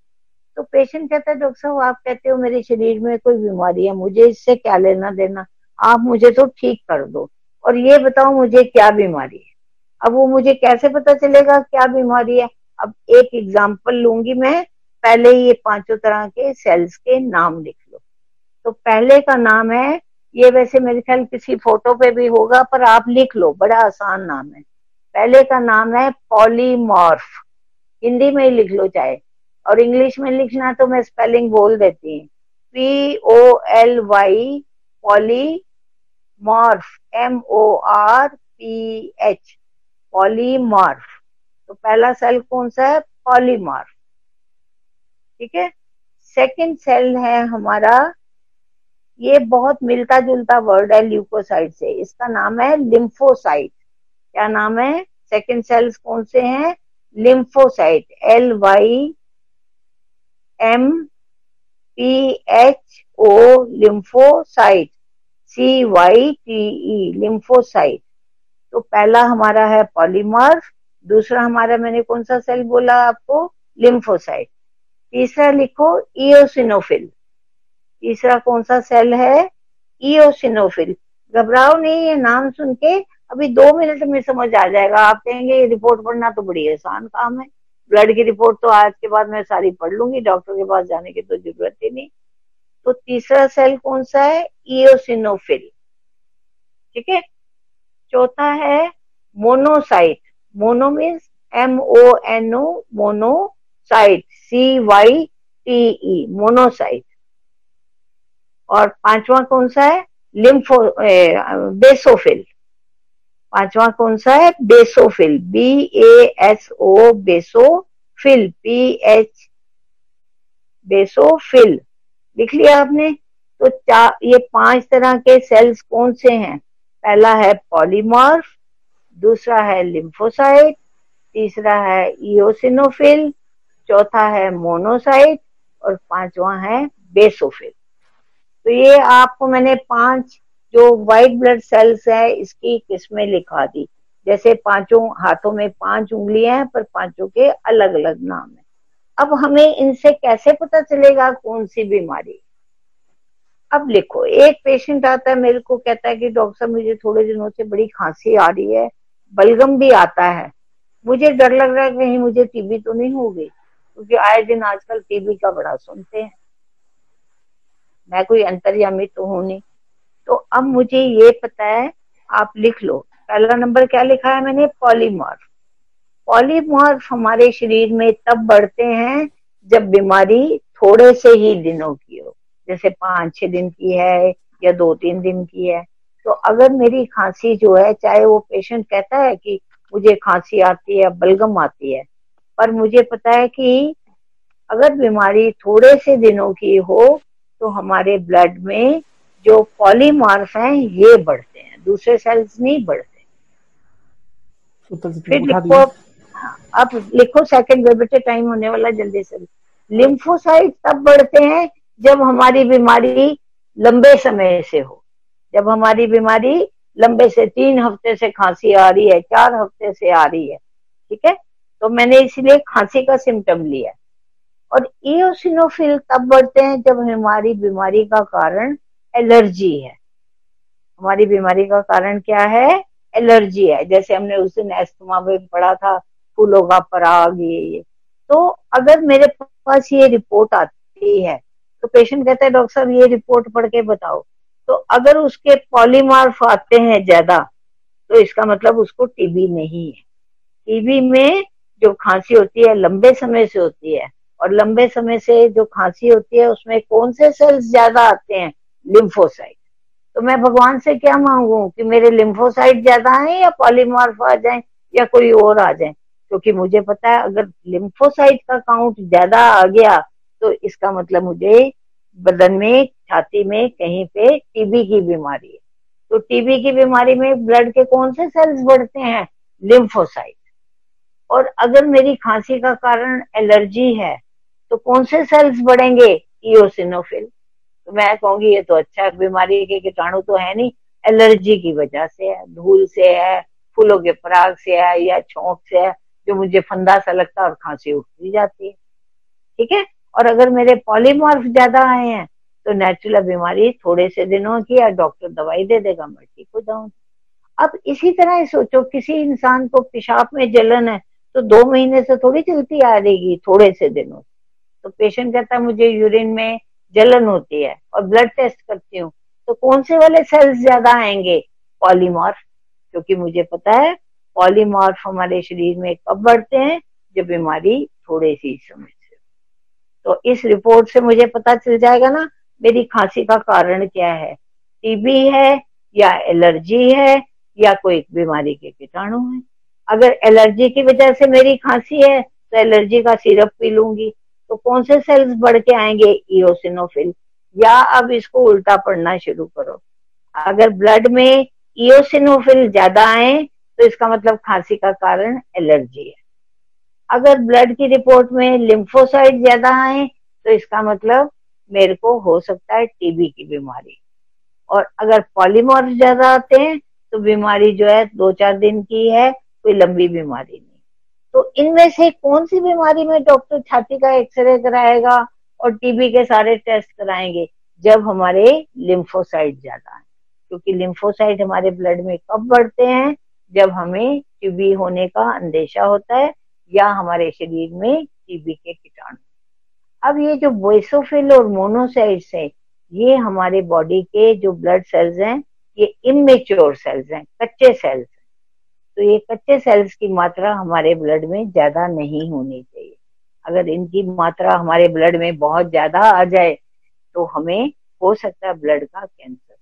तो पेशेंट कहता है डॉक्टर साहब आप कहते हो मेरे शरीर में कोई बीमारी है, मुझे इससे क्या लेना देना, आप मुझे तो ठीक कर दो और ये बताओ मुझे क्या बीमारी है। अब वो मुझे कैसे पता चलेगा क्या बीमारी है? अब एक एग्जांपल लूंगी मैं। पहले ये 5 तरह के सेल्स के नाम लिख लो। तो पहले का नाम है, ये वैसे मेरे ख्याल किसी फोटो पे भी होगा पर आप लिख लो, बड़ा आसान नाम है। पहले का नाम है पॉलीमॉर्फ। हिंदी में ही लिख लो चाहे, और इंग्लिश में लिखना तो मैं स्पेलिंग बोल देती हूँ। POLY, polymorph, MORPH, polymorph. तो पहला सेल कौन सा है? पॉलीमॉर्फ। ठीक है। सेकंड सेल है हमारा, ये बहुत मिलता जुलता वर्ड है ल्यूकोसाइट से, इसका नाम है लिम्फोसाइट। क्या नाम है? सेकंड सेल्स कौन से हैं? Lymphocyte, LYMPHO, lymphocyte, CYTE, lymphocyte. तो पहला हमारा है पॉलीमॉर्फ, दूसरा हमारा मैंने कौन सा सेल बोला आपको? लिम्फोसाइट। तीसरा लिखो इओसिनोफिल। तीसरा कौन सा सेल है? इओसिनोफिल। घबराओ नहीं, ये नाम सुन के अभी 2 मिनट में समझ आ जाएगा। आप कहेंगे ये रिपोर्ट पढ़ना तो बड़ी आसान काम है, ब्लड की रिपोर्ट तो आज के बाद मैं सारी पढ़ लूंगी, डॉक्टर के पास जाने की तो जरूरत ही नहीं। तो तीसरा सेल कौन सा है? इओसिनोफिल। ठीक है। चौथा है monocyte. Mono means MONO, monocyte, CYTE, monocyte. और पांचवा कौन सा है? बेसोफिल। पांचवा कौन सा है? Basophil, BASO, basophil, PH, basophil. लिख लिया आपने? तो ये 5 तरह के सेल्स कौन से हैं? पहला है पॉलीमॉर्फ, दूसरा है लिम्फोसाइट, तीसरा है इओसिनोफिल, चौथा है मोनोसाइट और पांचवा है बेसोफिल। तो ये आपको मैंने 5 जो व्हाइट ब्लड सेल्स है इसकी किस्में लिखा दी। जैसे पांचों हाथों में 5 उंगलियां हैं पर पांचों के अलग अलग नाम है। अब हमें इनसे कैसे पता चलेगा कौन सी बीमारी? अब लिखो, एक पेशेंट आता है मेरे को, कहता है कि डॉक्टर साहब मुझे थोड़े दिनों से बड़ी खांसी आ रही है, बलगम भी आता है, मुझे डर लग रहा है कहीं मुझे टीबी तो नहीं हो गई, क्योंकि आए दिन आजकल टीबी का बड़ा सुनते हैं। मैं कोई अंतर्यामी तो हूं नहीं। तो अब मुझे ये पता है, आप लिख लो। पहला नंबर क्या लिखा है मैंने? पॉलीमॉर्फ। पॉलीमॉर्फ हमारे शरीर में तब बढ़ते हैं जब बीमारी थोड़े से ही दिनों की हो, जैसे 5-6 दिन की है या 2-3 दिन की है। तो अगर मेरी खांसी जो है, चाहे वो पेशेंट कहता है कि मुझे खांसी आती है, बलगम आती है, पर मुझे पता है कि अगर बीमारी थोड़े से दिनों की हो तो हमारे ब्लड में जो पॉलीमॉर्फ हैं ये बढ़ते हैं, दूसरे सेल्स नहीं बढ़ते। फिर लिखो, अब लिखो सेकंड बेटे, टाइम होने वाला, जल्दी से। लिम्फोसाइट तब बढ़ते हैं जब हमारी बीमारी लंबे समय से हो, जब हमारी बीमारी लंबे से 3 हफ्ते से खांसी आ रही है, 4 हफ्ते से आ रही है, ठीक है, तो मैंने इसीलिए खांसी का सिम्टम लिया। और इओसिनोफिल तब बढ़ते हैं जब हमारी बीमारी का कारण एलर्जी है। हमारी बीमारी का कारण क्या है? एलर्जी है। जैसे हमने उस दिन एस्थमा में पढ़ा था, फूलों का पराग, ये। तो अगर मेरे पास ये रिपोर्ट आती है तो पेशेंट कहता है डॉक्टर साहब ये रिपोर्ट पढ़ के बताओ। तो अगर उसके पॉलीमार्फ आते हैं ज्यादा तो इसका मतलब उसको टीबी नहीं है। टीबी में जो खांसी होती है लंबे समय से होती है, और लंबे समय से जो खांसी होती है उसमें कौन से सेल्स ज्यादा आते हैं? लिम्फोसाइट। तो मैं भगवान से क्या मांगू कि मेरे लिम्फोसाइट ज्यादा आए या पॉलीमॉर्फ आ जाए या कोई और आ जाए? क्योंकि मुझे पता है अगर लिम्फोसाइट का काउंट ज्यादा आ गया तो इसका मतलब मुझे बदन में, छाती में कहीं पे टीबी की बीमारी है। तो टीबी की बीमारी में ब्लड के कौन से सेल्स बढ़ते हैं? लिम्फोसाइट। और अगर मेरी खांसी का कारण एलर्जी है तो कौन से सेल्स बढ़ेंगे? इओसिनोफिल। तो मैं कहूंगी ये तो अच्छा, बीमारी के कीटाणु तो है नहीं, एलर्जी की वजह से है, धूल से है, फूलों के पराग से है या छोंक से है, जो मुझे फंदा सा लगता है और खांसी उठती जाती है, ठीक है। और अगर मेरे पॉलीमॉर्फ ज्यादा आए हैं तो नेचुरल बीमारी थोड़े से दिनों की है, डॉक्टर दवाई दे देगा, मैं ठीक हो जाऊंगी। अब इसी तरह सोचो, किसी इंसान को पेशाब में जलन है तो 2 महीने से थोड़ी चलती आ रहेगी, थोड़े से दिनों। तो पेशेंट कहता है मुझे यूरिन में जलन होती है और ब्लड टेस्ट करती हूँ, तो कौन से वाले सेल्स ज्यादा आएंगे? पॉलीमॉर्फ। क्योंकि मुझे पता है पॉलीमॉर्फ हमारे शरीर में कब बढ़ते हैं? जब बीमारी थोड़े सी समय से। तो इस रिपोर्ट से मुझे पता चल जाएगा ना मेरी खांसी का कारण क्या है, टीबी है या एलर्जी है या कोई बीमारी के कीटाणु है। अगर एलर्जी की वजह से मेरी खांसी है तो एलर्जी का सिरप पी लूंगी, तो कौन से सेल्स बढ़ के आएंगे? इओसिनोफिल। या अब इसको उल्टा पढ़ना शुरू करो, अगर ब्लड में इओसिनोफिल ज्यादा आए तो इसका मतलब खांसी का कारण एलर्जी है। अगर ब्लड की रिपोर्ट में लिम्फोसाइट ज्यादा आए तो इसका मतलब मेरे को हो सकता है टीबी की बीमारी। और अगर पॉलीमॉर्फ ज्यादा आते हैं तो बीमारी जो है 2-4 दिन की है, कोई लंबी बीमारी नहीं। तो इनमें से कौन सी बीमारी में डॉक्टर छाती का एक्सरे कराएगा और टीबी के सारे टेस्ट कराएंगे? जब हमारे लिम्फोसाइट ज्यादा है। क्योंकि लिम्फोसाइट हमारे ब्लड में कब बढ़ते हैं? जब हमें टीबी होने का अंदेशा होता है या हमारे शरीर में टीबी के कीटाणु। अब ये जो बेसोफिल और मोनोसाइट्स है, ये हमारे बॉडी के जो ब्लड सेल्स हैं ये इमेच्योर सेल्स हैं, कच्चे सेल्स। तो ये कच्चे सेल्स की मात्रा हमारे ब्लड में ज्यादा नहीं होनी चाहिए। अगर इनकी मात्रा हमारे ब्लड में बहुत ज्यादा आ जाए तो हमें हो सकता है ब्लड का कैंसर,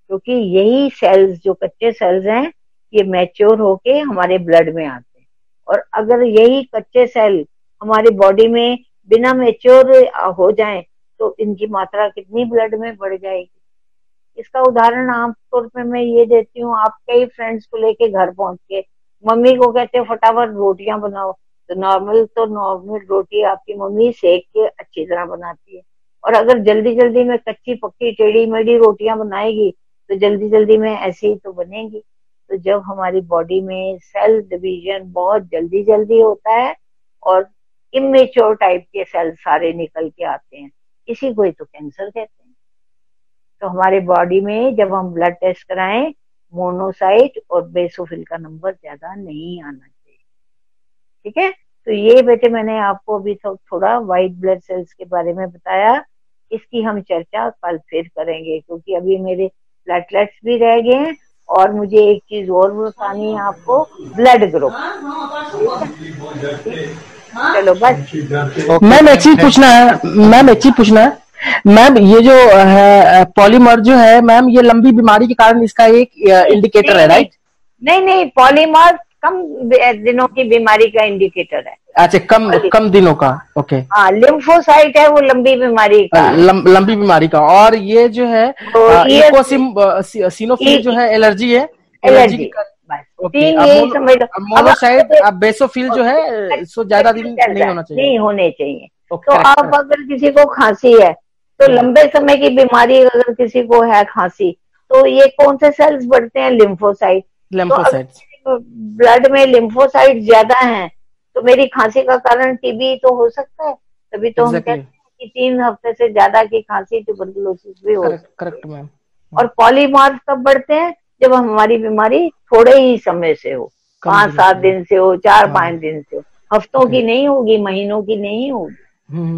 क्योंकि यही सेल्स जो कच्चे सेल्स हैं ये मैच्योर होके हमारे ब्लड में आते हैं। और अगर यही कच्चे सेल हमारी बॉडी में बिना मैच्योर हो जाएं तो इनकी मात्रा कितनी ब्लड में बढ़ जाएगी। इसका उदाहरण आमतौर पे मैं ये देती हूँ, आप कई फ्रेंड्स को लेके घर पहुंच के मम्मी को कहते हैं फटाफट रोटियां बनाओ, तो नॉर्मल रोटी आपकी मम्मी सेक के अच्छी तरह बनाती है। और अगर जल्दी जल्दी में कच्ची पक्की टेढ़ी मेढ़ी रोटियां बनाएगी तो जल्दी जल्दी में ऐसे ही तो बनेगी। तो जब हमारी बॉडी में सेल डिवीजन बहुत जल्दी जल्दी होता है और इमेच्योर टाइप के सेल सारे निकल के आते हैं, इसी को ही तो कैंसर कहते हैं। तो हमारे बॉडी में जब हम ब्लड टेस्ट कराएं, मोनोसाइट और बेसोफिल का नंबर ज्यादा नहीं आना चाहिए। ठीक है, तो ये बेटे मैंने आपको अभी थोड़ा व्हाइट ब्लड सेल्स के बारे में बताया। इसकी हम चर्चा कल फिर करेंगे, क्योंकि अभी मेरे प्लेटलेट्स भी रह गए हैं और मुझे एक चीज और बतानी है आपको, ब्लड ग्रुप। चलो बस। मैम एक चीज पूछना है मैम, ये जो है पॉलीमर जो है मैम, ये लंबी बीमारी के कारण इसका एक इंडिकेटर है, राइट? नहीं, पॉलीमर कम दिनों की बीमारी का इंडिकेटर है। अच्छा, कम दिनों का, ओके। हाँ, लिम्फोसाइट है वो लंबी बीमारी का, लंबी बीमारी का। और ये जो है सिनोफिल जो है एलर्जी है, एलर्जी मोनोसाइट। अब बेसोफिल जो है सो ज्यादा दिन नहीं होना चाहिए, नहीं होने चाहिए। तो अब अगर किसी को खांसी है तो लंबे समय की बीमारी, अगर किसी को है खांसी, तो ये कौन से सेल्स बढ़ते हैं? लिम्फोसाइट। ब्लड में लिम्फोसाइट ज्यादा हैं तो मेरी खांसी का कारण टीबी तो हो सकता है। तभी तो हम कहते हैं कि 3 हफ्ते से ज्यादा की खांसी ट्यूबरकुलोसिस भी हो। Correct ma'am. और पॉलीमॉर्फ कब बढ़ते हैं? जब हमारी बीमारी थोड़े ही समय से हो, 5-7 दिन से हो, 4-5 दिन से हो, हफ्तों की नहीं होगी, महीनों की नहीं होगी।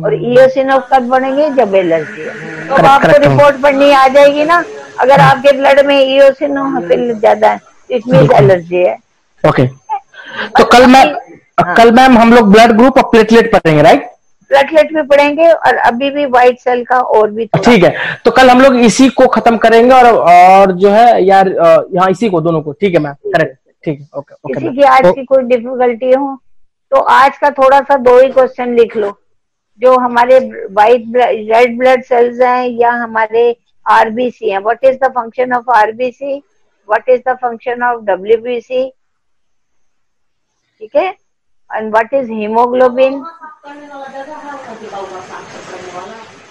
और इयोसिनोफ कब बढ़ेंगे? जब एलर्जी है। तो आपको रिपोर्ट पढ़नी आ जाएगी ना, अगर आपके ब्लड में इयोसिनोफिल ज्यादा है इट मींस एलर्जी है। ओके, तो कल मैम हम लोग ब्लड ग्रुप और प्लेटलेट पढ़ेंगे, राइट? प्लेटलेट भी पढ़ेंगे और अभी भी व्हाइट सेल का और भी। ठीक है, तो कल हम लोग इसी को खत्म करेंगे और जो है यार यहाँ इसी को दोनों को, ठीक है मैम? करेक्ट, ठीक है, ओके। किसी की आज की कोई डिफिकल्टी हो तो आज का थोड़ा सा 2 ही क्वेश्चन लिख लो, जो हमारे व्हाइट रेड ब्लड सेल्स हैं या हमारे आरबीसी हैं। What is the function of RBC? What is the function of WBC? ठीक है, एंड व्हाट इज हीमोग्लोबिन?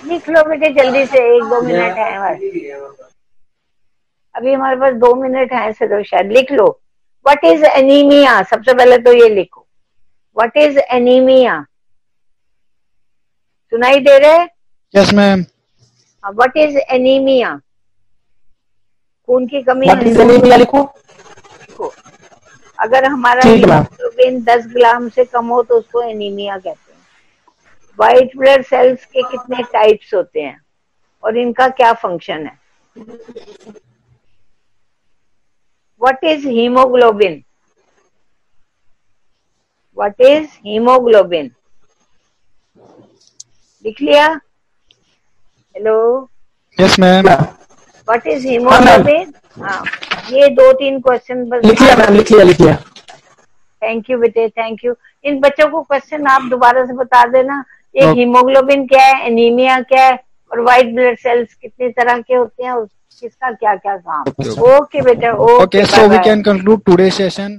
लिख लो बेटे जल्दी से, 1-2 मिनट है हमारे, अभी हमारे पास 2 मिनट है तो शायद लिख लो। What is anaemia? सबसे पहले तो ये लिखो, व्हाट इज एनीमिया? सुनाई दे रहे? Yes ma'am. What is anaemia? खून की कमी। व्हाट इज एनीमिया लिखो। अगर हमारा हीमोग्लोबिन 10 ग्राम से कम हो तो उसको एनीमिया कहते हैं। व्हाइट ब्लड सेल्स के कितने टाइप्स होते हैं और इनका क्या फंक्शन है? What is haemoglobin? What is haemoglobin? लिख लिया? Hello, yes ma'am. What is haemoglobin? हाँ, ये 2-3 क्वेश्चन बस लिख लिया मैम, लिख लिया। थैंक यू बेटे, थैंक यू। इन बच्चों को क्वेश्चन आप दोबारा से बता देना, एक हीमोग्लोबिन क्या है, एनीमिया क्या है, और व्हाइट ब्लड सेल्स कितने तरह के होते हैं और किसका क्या क्या काम। ओके बेटा, okay, so we can conclude today session.